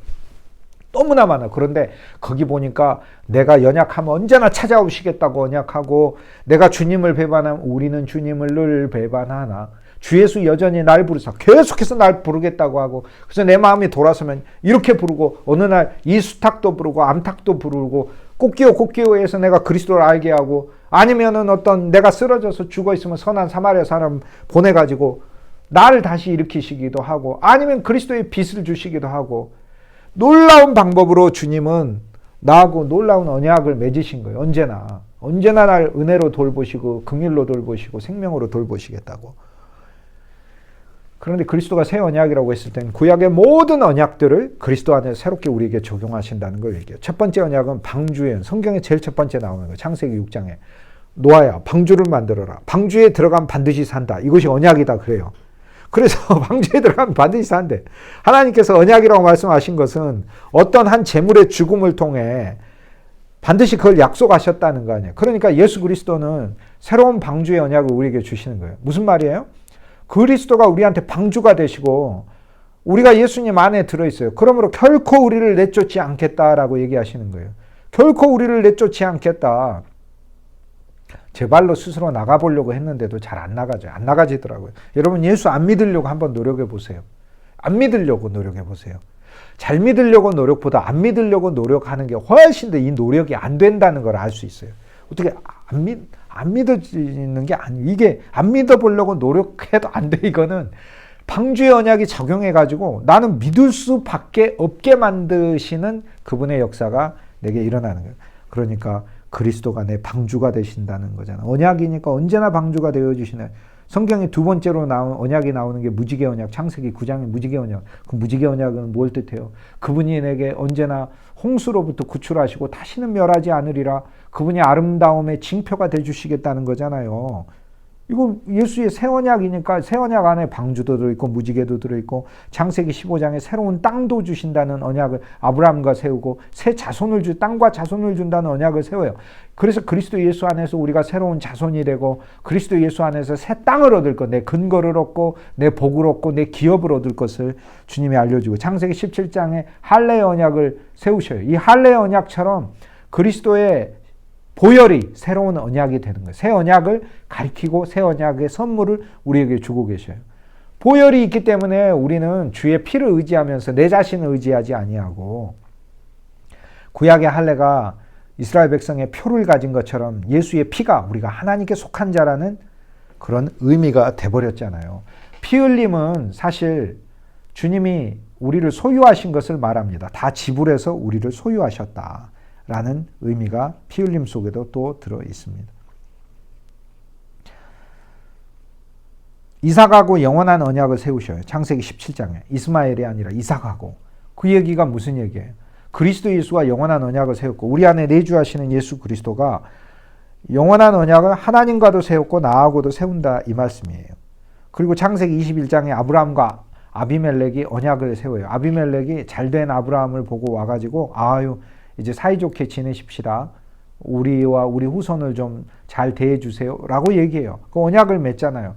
너무나 많아. 그런데 거기 보니까 내가 연약하면 언제나 찾아오시겠다고 언약하고, 내가 주님을 배반하면 우리는 주님을 늘 배반하나, 주 예수 여전히 날 부르사 계속해서 날 부르겠다고 하고, 그래서 내 마음이 돌아서면 이렇게 부르고, 어느 날 이 수탉도 부르고 암탉도 부르고, 꽃기호에서 내가 그리스도를 알게 하고, 아니면은 어떤 내가 쓰러져서 죽어 있으면 선한 사마리아 사람 보내가지고 나를 다시 일으키시기도 하고, 아니면 그리스도의 빛을 주시기도 하고, 놀라운 방법으로 주님은 나하고 놀라운 언약을 맺으신 거예요. 언제나 날 은혜로 돌보시고 긍휼로 돌보시고 생명으로 돌보시겠다고. 그런데 그리스도가 새 언약이라고 했을 때는 구약의 모든 언약들을 그리스도 안에 새롭게 우리에게 적용하신다는 걸 얘기해요. 첫 번째 언약은 방주예요. 성경에 제일 첫 번째 나오는 거예요. 창세기 6장에. 노아야, 방주를 만들어라. 방주에 들어가면 반드시 산다. 이것이 언약이다 그래요. 그래서 방주에 들어가면 반드시 산대. 하나님께서 언약이라고 말씀하신 것은 어떤 한 재물의 죽음을 통해 반드시 그걸 약속하셨다는 거 아니에요. 그러니까 예수 그리스도는 새로운 방주의 언약을 우리에게 주시는 거예요. 무슨 말이에요? 그리스도가 우리한테 방주가 되시고 우리가 예수님 안에 들어있어요. 그러므로 결코 우리를 내쫓지 않겠다라고 얘기하시는 거예요. 결코 우리를 내쫓지 않겠다. 제 발로 스스로 나가보려고 했는데도 잘 안 나가죠. 안 나가지더라고요. 여러분 예수 안 믿으려고 한번 노력해 보세요. 안 믿으려고 노력해 보세요. 잘 믿으려고 노력보다 안 믿으려고 노력하는 게 훨씬 더 이 노력이 안 된다는 걸 알 수 있어요. 어떻게 안 믿어지는 게 아니에요. 이게 안 믿어보려고 노력해도 안 돼. 이거는 방주의 언약이 적용해가지고 나는 믿을 수밖에 없게 만드시는 그분의 역사가 내게 일어나는 거예요. 그러니까 그리스도가 내 방주가 되신다는 거잖아. 언약이니까 언제나 방주가 되어주시네. 성경에 두 번째로 나온 언약이 나오는 게 무지개 언약, 창세기 9장의 무지개 언약. 그 무지개 언약은 뭘 뜻해요? 그분이 내게 언제나 홍수로부터 구출하시고 다시는 멸하지 않으리라. 그분이 아름다움의 징표가 되주시겠다는 거잖아요. 이거 예수의 새 언약이니까 새 언약 안에 방주도 들어있고 무지개도 들어있고, 창세기 15장에 새로운 땅도 주신다는 언약을 아브라함과 세우고 새 자손을 땅과 자손을 준다는 언약을 세워요. 그래서 그리스도 예수 안에서 우리가 새로운 자손이 되고 그리스도 예수 안에서 새 땅을 얻을 것, 내 근거를 얻고 내 복을 얻고 내 기업을 얻을 것을 주님이 알려주고, 창세기 17장에 할례의 언약을 세우셔요. 이 할례의 언약처럼 그리스도의 보혈이 새로운 언약이 되는 거예요. 새 언약을 가리키고 새 언약의 선물을 우리에게 주고 계셔요. 보혈이 있기 때문에 우리는 주의 피를 의지하면서 내 자신을 의지하지 아니하고, 구약의 할례가 이스라엘 백성의 표를 가진 것처럼 예수의 피가 우리가 하나님께 속한 자라는 그런 의미가 돼버렸잖아요. 피 흘림은 사실 주님이 우리를 소유하신 것을 말합니다. 다 지불해서 우리를 소유하셨다 라는 의미가 피 흘림 속에도 또 들어 있습니다. 이삭하고 영원한 언약을 세우셔요. 창세기 17장에 이스마엘이 아니라 이삭하고. 그 얘기가 무슨 얘기예요? 그리스도 예수가 영원한 언약을 세웠고 우리 안에 내주하시는 예수 그리스도가 영원한 언약을 하나님과도 세웠고 나하고도 세운다 이 말씀이에요. 그리고 창세기 21장에 아브라함과 아비멜렉이 언약을 세워요. 아비멜렉이 잘된 아브라함을 보고 와가지고 아유 이제 사이좋게 지내십시다. 우리와 우리 후손을 좀 잘 대해주세요 라고 얘기해요. 그 언약을 맺잖아요.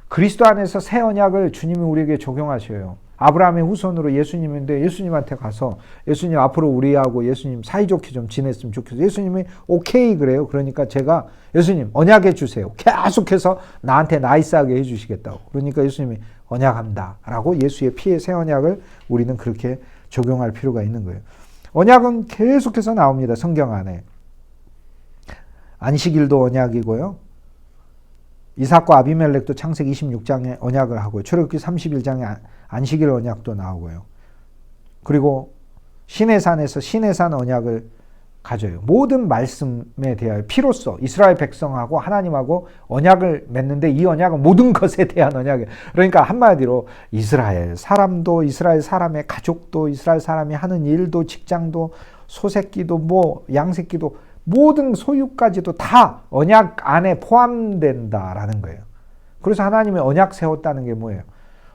그리스도 안에서 새 언약을 주님이 우리에게 적용하셔요. 아브라함의 후손으로 예수님인데 예수님한테 가서 예수님 앞으로 우리하고 예수님 사이좋게 좀 지냈으면 좋겠어요. 예수님이 오케이 그래요. 그러니까 제가 예수님 언약해 주세요. 계속해서 나한테 나이스하게 해주시겠다고. 그러니까 예수님이 언약합니다 라고 예수의 피의 새 언약을 우리는 그렇게 적용할 필요가 있는 거예요. 언약은 계속해서 나옵니다. 성경 안에. 안식일도 언약이고요. 이삭과 아비멜렉도 창세기 26장에 언약을 하고요. 출애굽기 31장에 안식일 언약도 나오고요. 그리고 시내산에서 시내산 언약을 가져요. 모든 말씀에 대하여 피로써 이스라엘 백성하고 하나님하고 언약을 맺는데 이 언약은 모든 것에 대한 언약이에요. 그러니까 한마디로 이스라엘 사람도 이스라엘 사람의 가족도 이스라엘 사람이 하는 일도 직장도 소새끼도 뭐 양새끼도 모든 소유까지도 다 언약 안에 포함된다라는 거예요. 그래서 하나님이 언약 세웠다는 게 뭐예요?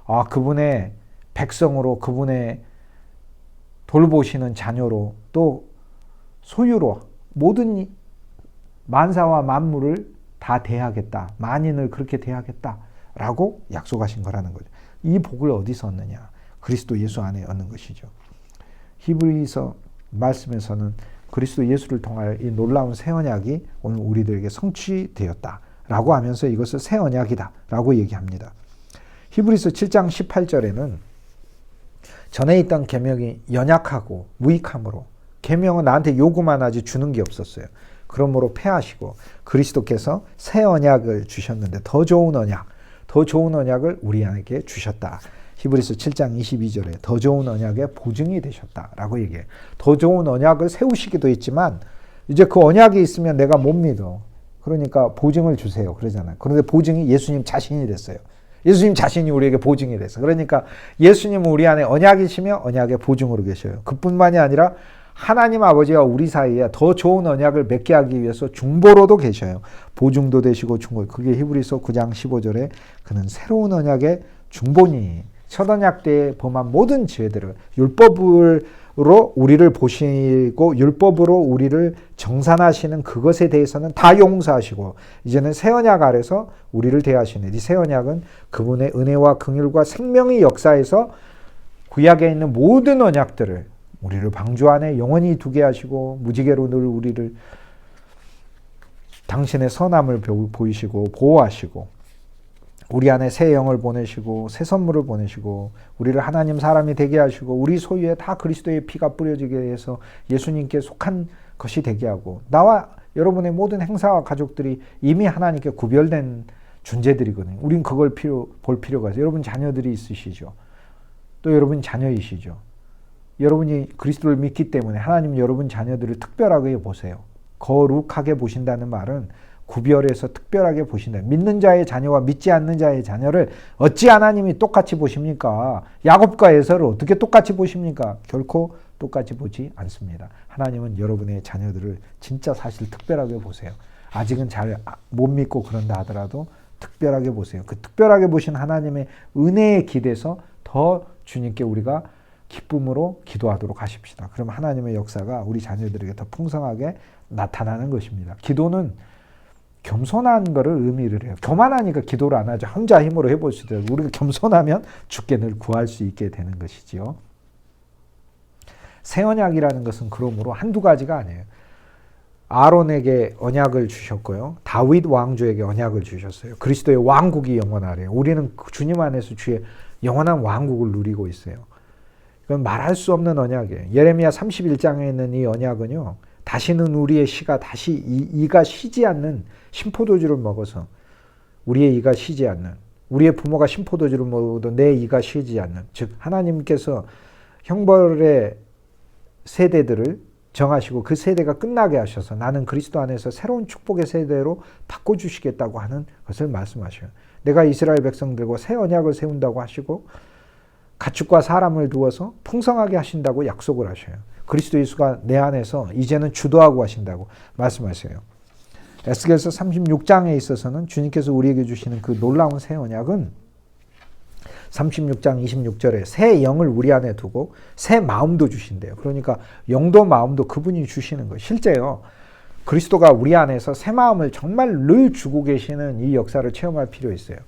아, 그분의 백성으로 그분의 돌보시는 자녀로 또 소유로 모든 만사와 만물을 다 대하겠다. 만인을 그렇게 대하겠다라고 약속하신 거라는 거죠. 이 복을 어디서 얻느냐? 그리스도 예수 안에 얻는 것이죠. 히브리서 말씀에서는 그리스도 예수를 통하여 이 놀라운 새 언약이 오늘 우리들에게 성취되었다라고 하면서 이것을 새 언약이다라고 얘기합니다. 히브리서 7장 18절에는 전에 있던 계명이 연약하고 무익함으로 계명은 나한테 요구만 하지 주는 게 없었어요. 그러므로 패하시고 그리스도께서 새 언약을 주셨는데 더 좋은 언약을 우리에게 주셨다. 히브리서 7장 22절에 더 좋은 언약의 보증이 되셨다라고 얘기해요. 더 좋은 언약을 세우시기도 했지만 이제 그 언약이 있으면 내가 못 믿어. 그러니까 보증을 주세요. 그러잖아요. 그런데 보증이 예수님 자신이 됐어요. 예수님 자신이 우리에게 보증이 됐어요. 그러니까 예수님은 우리 안에 언약이시며 언약의 보증으로 계셔요. 그뿐만이 아니라 하나님 아버지와 우리 사이에 더 좋은 언약을 맺게 하기 위해서 중보로도 계셔요. 보증도 되시고 중보. 그게 히브리서 9장 15절에 그는 새로운 언약의 중보니 첫 언약 때에 범한 모든 죄들을 율법으로 우리를 보시고 율법으로 우리를 정산하시는 그것에 대해서는 다 용서하시고 이제는 새 언약 아래서 우리를 대하시는 이 새 언약은 그분의 은혜와 긍휼과 생명의 역사에서 구약에 있는 모든 언약들을 우리를 방주 안에 영원히 두게 하시고 무지개로 늘 우리를 당신의 선함을 보이시고 보호하시고 우리 안에 새 영을 보내시고 새 선물을 보내시고 우리를 하나님 사람이 되게 하시고 우리 소유에 다 그리스도의 피가 뿌려지게 해서 예수님께 속한 것이 되게 하고 나와 여러분의 모든 행사와 가족들이 이미 하나님께 구별된 존재들이거든요. 우린 그걸 볼 필요가 있어요. 여러분 자녀들이 있으시죠. 또 여러분 자녀이시죠. 여러분이 그리스도를 믿기 때문에 하나님 여러분 자녀들을 특별하게 보세요. 거룩하게 보신다는 말은 구별해서 특별하게 보신다. 믿는 자의 자녀와 믿지 않는 자의 자녀를 어찌 하나님이 똑같이 보십니까? 야곱과 에서를 어떻게 똑같이 보십니까? 결코 똑같이 보지 않습니다. 하나님은 여러분의 자녀들을 진짜 사실 특별하게 보세요. 아직은 잘 못 믿고 그런다 하더라도 특별하게 보세요. 그 특별하게 보신 하나님의 은혜에 기대서 더 주님께 우리가 기쁨으로 기도하도록 하십시다. 그럼 하나님의 역사가 우리 자녀들에게 더 풍성하게 나타나는 것입니다. 기도는 겸손한 거를 의미를 해요. 교만하니까 기도를 안 하죠. 혼자 힘으로 해볼 수도 있고 우리가 겸손하면 주께 늘 구할 수 있게 되는 것이지요. 새 언약이라는 것은 그러므로 한두 가지가 아니에요. 아론에게 언약을 주셨고요. 다윗 왕조에게 언약을 주셨어요. 그리스도의 왕국이 영원하래요. 우리는 주님 안에서 주의 영원한 왕국을 누리고 있어요. 이건 말할 수 없는 언약이에요. 예레미야 31장에 있는 이 언약은요. 다시는 우리의 씨가 다시 이가 쉬지 않는 신포도주를 먹어서 우리의 이가 쉬지 않는 우리의 부모가 신포도주를 먹어도 내 이가 쉬지 않는 즉 하나님께서 형벌의 세대들을 정하시고 그 세대가 끝나게 하셔서 나는 그리스도 안에서 새로운 축복의 세대로 바꿔주시겠다고 하는 것을 말씀하셔요. 내가 이스라엘 백성들과 새 언약을 세운다고 하시고 가축과 사람을 두어서 풍성하게 하신다고 약속을 하셔요. 그리스도 예수가 내 안에서 이제는 주도하고 하신다고 말씀하세요. 에스겔서 36장에 있어서는 주님께서 우리에게 주시는 그 놀라운 새 언약은 36장 26절에 새 영을 우리 안에 두고 새 마음도 주신대요. 그러니까 영도 마음도 그분이 주시는 거예요. 실제요. 그리스도가 우리 안에서 새 마음을 정말 늘 주고 계시는 이 역사를 체험할 필요 있어요.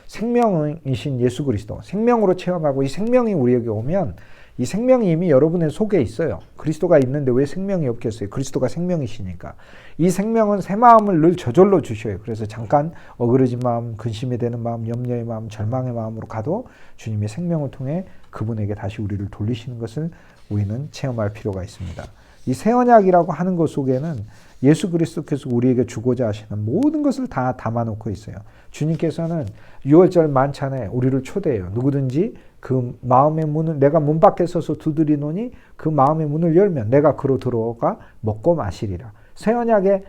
생명이신 예수 그리스도, 생명으로 체험하고 이 생명이 우리에게 오면 이 생명이 이미 여러분의 속에 있어요. 그리스도가 있는데 왜 생명이 없겠어요? 그리스도가 생명이시니까. 이 생명은 새 마음을 늘 저절로 주셔요. 그래서 잠깐 어그러진 마음, 근심이 되는 마음, 염려의 마음, 절망의 마음으로 가도 주님의 생명을 통해 그분에게 다시 우리를 돌리시는 것을 우리는 체험할 필요가 있습니다. 이 새 언약이라고 하는 것 속에는 예수 그리스도께서 우리에게 주고자 하시는 모든 것을 다 담아놓고 있어요. 주님께서는 6월절 만찬에 우리를 초대해요. 누구든지 그 마음의 문을 내가 문 밖에 서서 두드리노니 그 마음의 문을 열면 내가 그로 들어가 먹고 마시리라. 새 언약의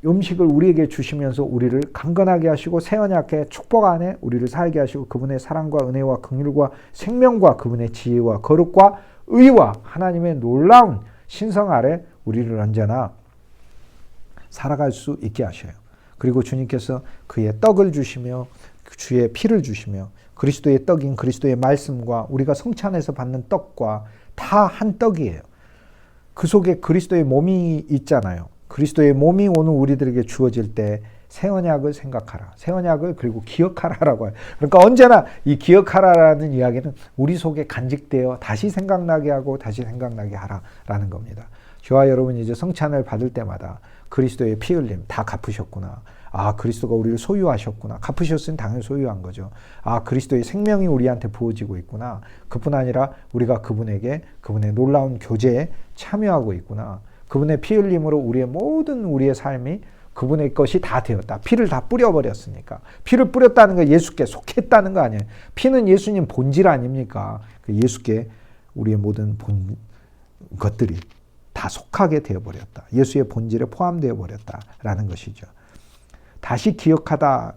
음식을 우리에게 주시면서 우리를 강건하게 하시고 새 언약의 축복 안에 우리를 살게 하시고 그분의 사랑과 은혜와 긍휼과 생명과 그분의 지혜와 거룩과 의와 하나님의 놀라운 신성 아래 우리를 언제나 살아갈 수 있게 하셔요. 그리고 주님께서 그의 떡을 주시며 주의 피를 주시며 그리스도의 떡인 그리스도의 말씀과 우리가 성찬에서 받는 떡과 다 한 떡이에요. 그 속에 그리스도의 몸이 있잖아요. 그리스도의 몸이 오늘 우리들에게 주어질 때 새 언약을 생각하라. 새 언약을 그리고 기억하라라고 해요. 그러니까 언제나 이 기억하라라는 이야기는 우리 속에 간직되어 다시 생각나게 하고 다시 생각나게 하라라는 겁니다. 저와 여러분이 이제 성찬을 받을 때마다 그리스도의 피 흘림 다 갚으셨구나. 아, 그리스도가 우리를 소유하셨구나. 갚으셨으니 당연히 소유한 거죠. 아, 그리스도의 생명이 우리한테 부어지고 있구나. 그뿐 아니라 우리가 그분에게 그분의 놀라운 교제에 참여하고 있구나. 그분의 피 흘림으로 우리의 삶이 그분의 것이 다 되었다. 피를 다 뿌려버렸으니까. 피를 뿌렸다는 거 예수께 속했다는 거 아니에요. 피는 예수님 본질 아닙니까? 그 예수께 우리의 모든 것들이 다 속하게 되어버렸다. 예수의 본질에 포함되어 버렸다라는 것이죠. 다시 기억하다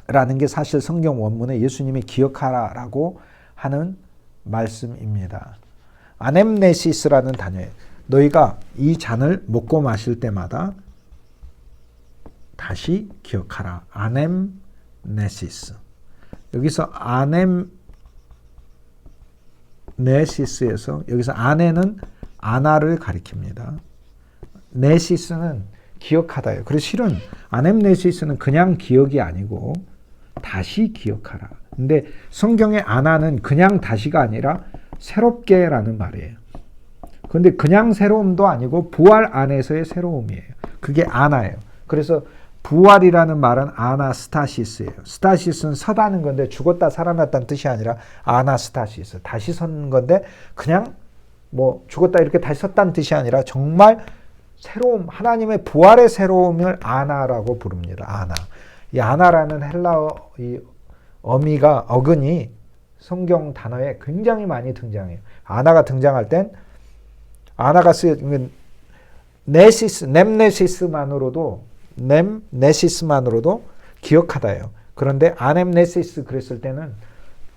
라는 게 사실 성경 원문에 예수님이 기억하라라고 하는 말씀입니다. 아넴네시스라는 단어예요. 너희가 이 잔을 먹고 마실 때마다 다시 기억하라. 아넴네시스. 여기서 아넴네시스에서 여기서 아네는 아나를 가리킵니다. 네시스는 기억하다예요. 그래서 실은 아넴네시스는 그냥 기억이 아니고 다시 기억하라. 근데 성경의 아나는 그냥 다시가 아니라 새롭게라는 말이에요. 그런데 그냥 새로움도 아니고 부활 안에서의 새로움이에요. 그게 아나예요. 그래서 부활이라는 말은 아나스타시스예요. 스타시스는 서다는 건데 죽었다 살아났다는 뜻이 아니라 아나스타시스. 다시 선 건데 그냥 뭐 죽었다 이렇게 다시 섰다는 뜻이 아니라 정말 새로움, 하나님의 부활의 새로움을 아나라고 부릅니다. 아나. 이 아나라는 헬라어 이 어근이 성경 단어에 굉장히 많이 등장해요. 아나가 등장할 땐 아나가 nemnesis만으로도 기억하다예요. 그런데 아넴네시스 그랬을 때는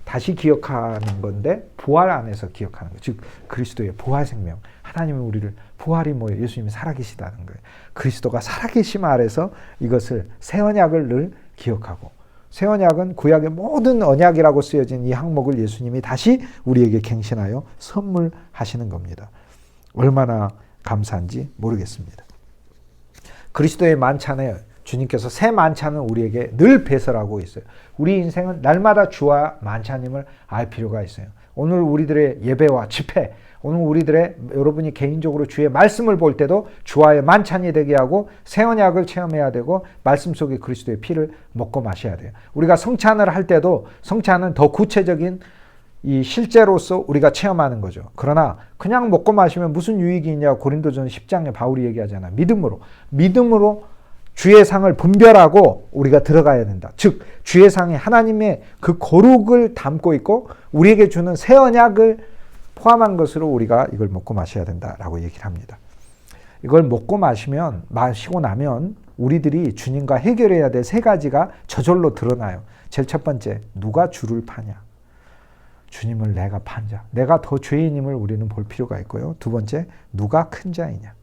다시 기억하는 건데 부활 안에서 기억하는 거예요. 즉 그리스도의 부활 생명. 하나님이 우리를 부활이 뭐예요? 예수님이 살아계시다는 거예요. 그리스도가 살아계심 아래서 이것을 새 언약을 늘 기억하고 새 언약은 구약의 모든 언약이라고 쓰여진 이 항목을 예수님이 다시 우리에게 갱신하여 선물하시는 겁니다. 얼마나 감사한지 모르겠습니다. 그리스도의 만찬에 주님께서 새 만찬은 우리에게 늘 배설하고 있어요. 우리 인생은 날마다 주와 만찬임을 알 필요가 있어요. 오늘 우리들의 예배와 집회, 오늘 우리들의 여러분이 개인적으로 주의 말씀을 볼 때도 주와의 만찬이 되게 하고 새 언약을 체험해야 되고 말씀 속에 그리스도의 피를 먹고 마셔야 돼요. 우리가 성찬을 할 때도 성찬은 더 구체적인 이 실제로서 우리가 체험하는 거죠. 그러나 그냥 먹고 마시면 무슨 유익이 있냐? 고린도전 10장에 바울이 얘기하잖아요. 믿음으로 주의 상을 분별하고 우리가 들어가야 된다. 즉 주의 상이 하나님의 그 거룩을 담고 있고 우리에게 주는 새 언약을 포함한 것으로 우리가 이걸 먹고 마셔야 된다라고 얘기를 합니다. 이걸 먹고 마시고 나면 우리들이 주님과 해결해야 될 세 가지가 저절로 드러나요. 제일 첫 번째, 누가 주를 파냐? 주님을 내가 판 자. 내가 더 죄인임을 우리는 볼 필요가 있고요. 두 번째, 누가 큰 자이냐?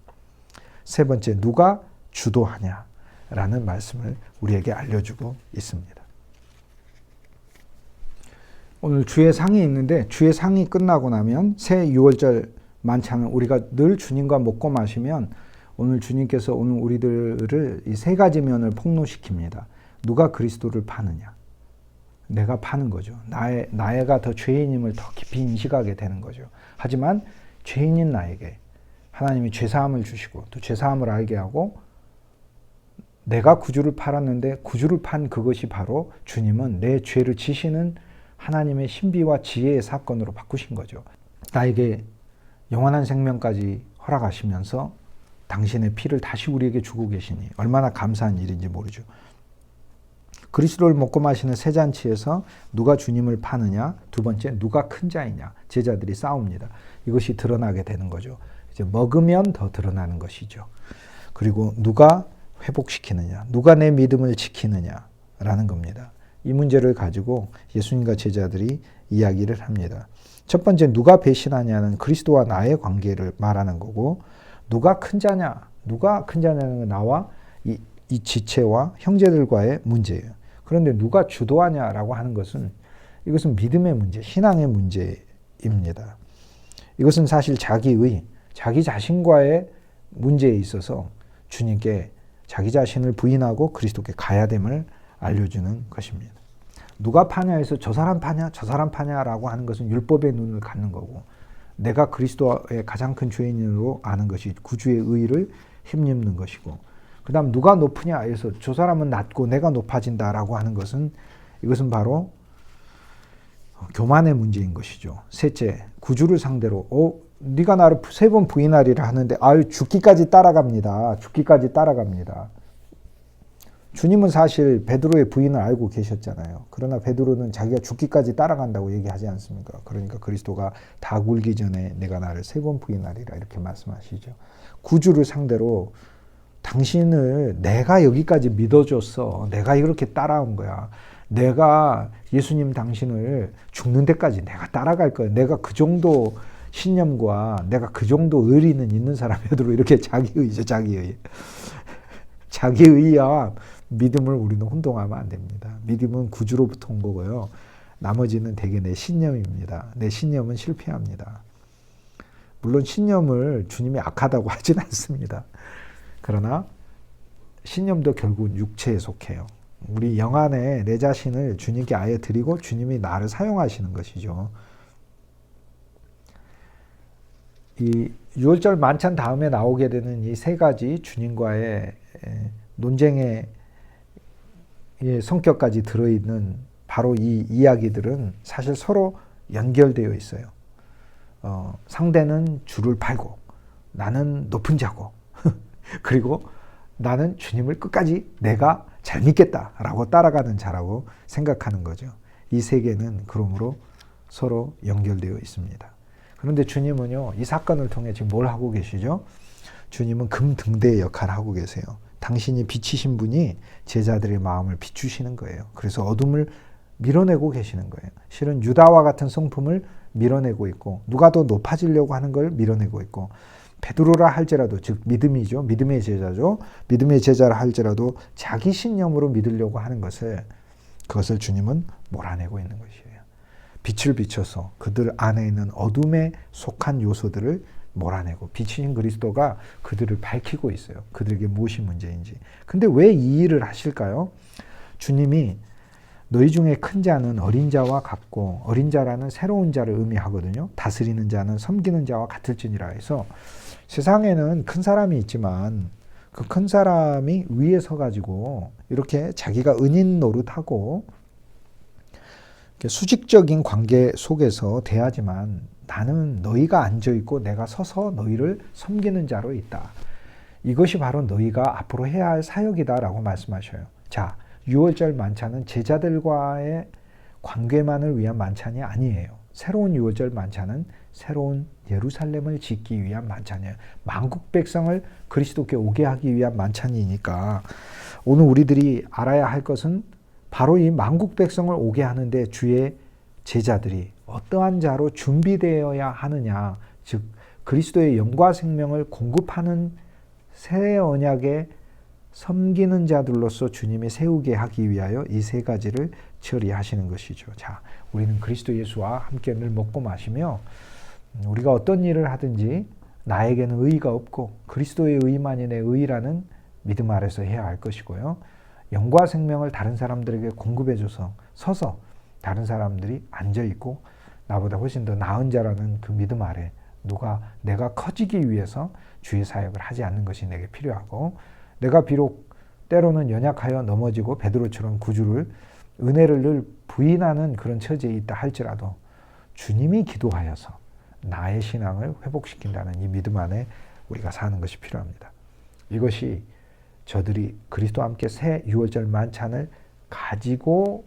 세 번째, 누가 주도하냐? 라는 말씀을 우리에게 알려주고 있습니다. 오늘 주의 상이 있는데 주의 상이 끝나고 나면 새 유월절 만찬을 우리가 늘 주님과 먹고 마시면 오늘 주님께서 오늘 우리들을 이 세 가지 면을 폭로시킵니다. 누가 그리스도를 파느냐? 내가 파는 거죠. 나애가 더 죄인임을 더 깊이 인식하게 되는 거죠. 하지만 죄인인 나에게 하나님이 죄사함을 주시고 또 죄사함을 알게 하고 내가 구주를 팔았는데 구주를 판 그것이 바로 주님은 내 죄를 지시는 하나님의 신비와 지혜의 사건으로 바꾸신 거죠. 나에게 영원한 생명까지 허락하시면서 당신의 피를 다시 우리에게 주고 계시니 얼마나 감사한 일인지 모르죠. 그리스도를 먹고 마시는 새 잔치에서 누가 주님을 파느냐, 두 번째 누가 큰 자이냐, 제자들이 싸웁니다. 이것이 드러나게 되는 거죠. 이제 먹으면 더 드러나는 것이죠. 그리고 누가 회복시키느냐, 누가 내 믿음을 지키느냐라는 겁니다. 이 문제를 가지고 예수님과 제자들이 이야기를 합니다. 첫 번째, 누가 배신하냐는 그리스도와 나의 관계를 말하는 거고, 누가 큰 자냐, 누가 큰 자냐는 건 나와 이 지체와 형제들과의 문제예요. 그런데 누가 주도하냐라고 하는 것은 이것은 믿음의 문제, 신앙의 문제입니다. 이것은 사실 자기 자신과의 문제에 있어서 주님께 자기 자신을 부인하고 그리스도께 가야 됨을 알려주는 것입니다. 누가 파냐에서 저 사람 파냐, 저 사람 파냐라고 하는 것은 율법의 눈을 갖는 거고, 내가 그리스도의 가장 큰 죄인으로 아는 것이 구주의 의를 힘입는 것이고, 그 다음 누가 높으냐 해서 저 사람은 낮고 내가 높아진다라고 하는 것은, 이것은 바로 교만의 문제인 것이죠. 셋째, 구주를 상대로 네가 나를 3번 부인하리라 하는데 죽기까지 따라갑니다. 죽기까지 따라갑니다. 주님은 사실 베드로의 부인을 알고 계셨잖아요. 그러나 베드로는 자기가 죽기까지 따라간다고 얘기하지 않습니까? 그러니까 그리스도가 다 굴기 전에 내가 나를 3번 부인하리라 이렇게 말씀하시죠. 구주를 상대로 당신을 내가 여기까지 믿어줬어. 내가 이렇게 따라온 거야. 내가 예수님 당신을 죽는 데까지 내가 따라갈 거야. 내가 그 정도 신념과 내가 그 정도 의리는 있는 사람이더라도 이렇게 자기의죠. 자기의와 믿음을 우리는 혼동하면 안 됩니다. 믿음은 구주로부터 온 거고요. 나머지는 대개 내 신념입니다. 내 신념은 실패합니다. 물론 신념을 주님이 악하다고 하진 않습니다. 그러나 신념도 결국 육체에 속해요. 우리 영안에 내 자신을 주님께 아예 드리고 주님이 나를 사용하시는 것이죠. 이 6월절 만찬 다음에 나오게 되는 이 3가지 주님과의 논쟁의 성격까지 들어있는 바로 이 이야기들은 사실 서로 연결되어 있어요. 상대는 주를 팔고 나는 높은 자고 그리고 나는 주님을 끝까지 내가 잘 믿겠다라고 따라가는 자라고 생각하는 거죠. 이 세계는 그러므로 서로 연결되어 있습니다. 그런데 주님은요, 이 사건을 통해 지금 뭘 하고 계시죠? 주님은 금등대의 역할을 하고 계세요. 당신이 비치신 분이 제자들의 마음을 비추시는 거예요. 그래서 어둠을 밀어내고 계시는 거예요. 실은 유다와 같은 성품을 밀어내고 있고, 누가 더 높아지려고 하는 걸 밀어내고 있고, 베드로라 할지라도, 즉 믿음이죠. 믿음의 제자죠. 믿음의 제자라 할지라도 자기 신념으로 믿으려고 하는 그것을 주님은 몰아내고 있는 것이에요. 빛을 비춰서 그들 안에 있는 어둠에 속한 요소들을 몰아내고, 빛이신 그리스도가 그들을 밝히고 있어요. 그들에게 무엇이 문제인지. 근데 왜 이 일을 하실까요? 주님이 너희 중에 큰 자는 어린 자와 같고, 어린 자라는 새로운 자를 의미하거든요. 다스리는 자는 섬기는 자와 같을지니라 해서, 세상에는 큰 사람이 있지만 그 큰 사람이 위에 서가지고 이렇게 자기가 은인 노릇하고 수직적인 관계 속에서 대하지만, 나는 너희가 앉아있고 내가 서서 너희를 섬기는 자로 있다. 이것이 바로 너희가 앞으로 해야 할 사역이다라고 말씀하셔요. 자, 6월절 만찬은 제자들과의 관계만을 위한 만찬이 아니에요. 새로운 6월절 만찬은 새로운 예루살렘을 짓기 위한 만찬이에요. 만국 백성을 그리스도께 오게 하기 위한 만찬이니까, 오늘 우리들이 알아야 할 것은 바로 이 만국 백성을 오게 하는데 주의 제자들이 어떠한 자로 준비되어야 하느냐, 즉 그리스도의 영과 생명을 공급하는 새 언약의 섬기는 자들로서 주님이 세우게 하기 위하여 이 3가지를 처리하시는 것이죠. 자, 우리는 그리스도 예수와 함께 늘 먹고 마시며, 우리가 어떤 일을 하든지 나에게는 의의가 없고 그리스도의 의만이 내 의라는 믿음 아래서 해야 할 것이고요. 영과 생명을 다른 사람들에게 공급해줘서 서서 다른 사람들이 앉아있고 나보다 훨씬 더 나은 자라는 그 믿음 아래 내가 커지기 위해서 주의 사역을 하지 않는 것이 내게 필요하고, 내가 비록 때로는 연약하여 넘어지고 베드로처럼 구주를, 은혜를 늘 부인하는 그런 처지에 있다 할지라도 주님이 기도하여서 나의 신앙을 회복시킨다는 이 믿음 안에 우리가 사는 것이 필요합니다. 이것이 저들이 그리스도와 함께 새 6월절 만찬을 가지고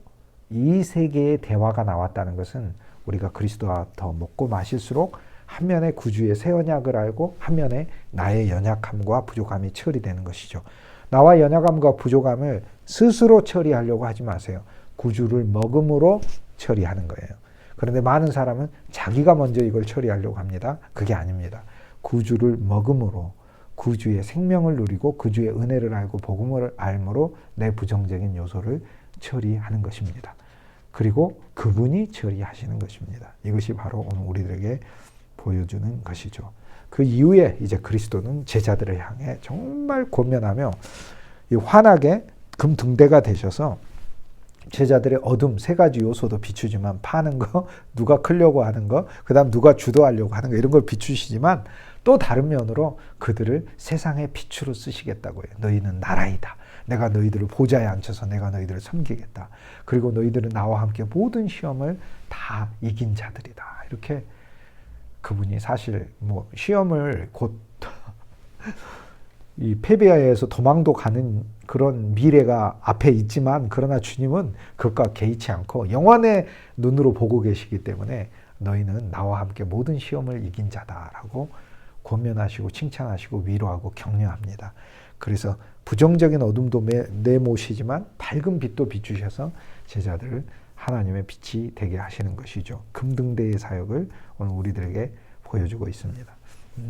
이 세계의 대화가 나왔다는 것은, 우리가 그리스도와 더 먹고 마실수록 한 면에 구주의 새 언약을 알고 한 면에 나의 연약함과 부족함이 처리되는 것이죠. 나와 연약함과 부족함을 스스로 처리하려고 하지 마세요. 구주를 먹음으로 처리하는 거예요. 그런데 많은 사람은 자기가 먼저 이걸 처리하려고 합니다. 그게 아닙니다. 구주를 먹음으로, 구주의 생명을 누리고 그주의 은혜를 알고 복음을 알므로 내 부정적인 요소를 처리하는 것입니다. 그리고 그분이 처리하시는 것입니다. 이것이 바로 오늘 우리들에게 보여주는 것이죠. 그 이후에 이제 그리스도는 제자들을 향해 정말 권면하며, 이 환악의 금등대가 되셔서 제자들의 어둠 세 가지 요소도 비추지만 파는 거, 누가 크려고 하는 거, 그 다음 누가 주도하려고 하는 거 이런 걸 비추시지만 또 다른 면으로 그들을 세상의 빛으로 쓰시겠다고 해요. 너희는 나라이다. 내가 너희들을 보좌에 앉혀서 내가 너희들을 섬기겠다. 그리고 너희들은 나와 함께 모든 시험을 다 이긴 자들이다. 이렇게 그분이 사실 뭐 시험을 곧 이 패배에서 도망도 가는 그런 미래가 앞에 있지만 그러나 주님은 그것과 개의치 않고 영원의 눈으로 보고 계시기 때문에 너희는 나와 함께 모든 시험을 이긴 자다라고 권면하시고 칭찬하시고 위로하고 격려합니다. 그래서 부정적인 어둠도 내모시지만 밝은 빛도 비추셔서 제자들을 하나님의 빛이 되게 하시는 것이죠. 금등대의 사역을 오늘 우리들에게 보여주고 있습니다.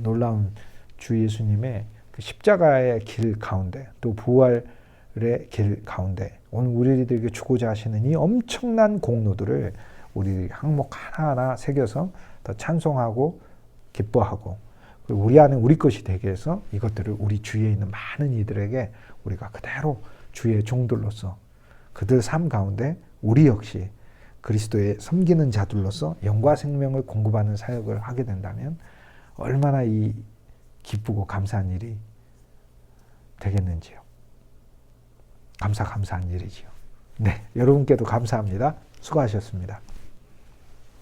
놀라운 주 예수님의 그 십자가의 길 가운데 또 부활의 길 가운데 오늘 우리들에게 주고자 하시는 이 엄청난 공로들을 우리 항목 하나하나 새겨서 더 찬송하고 기뻐하고 우리 안에 우리 것이 되게 해서 이것들을 우리 주위에 있는 많은 이들에게 우리가 그대로 주의 종들로서 그들 삶 가운데 우리 역시 그리스도의 섬기는 자들로서 영과 생명을 공급하는 사역을 하게 된다면 얼마나 이 기쁘고 감사한 일이 되겠는지요. 감사한 일이지요. 네, 여러분께도 감사합니다. 수고하셨습니다.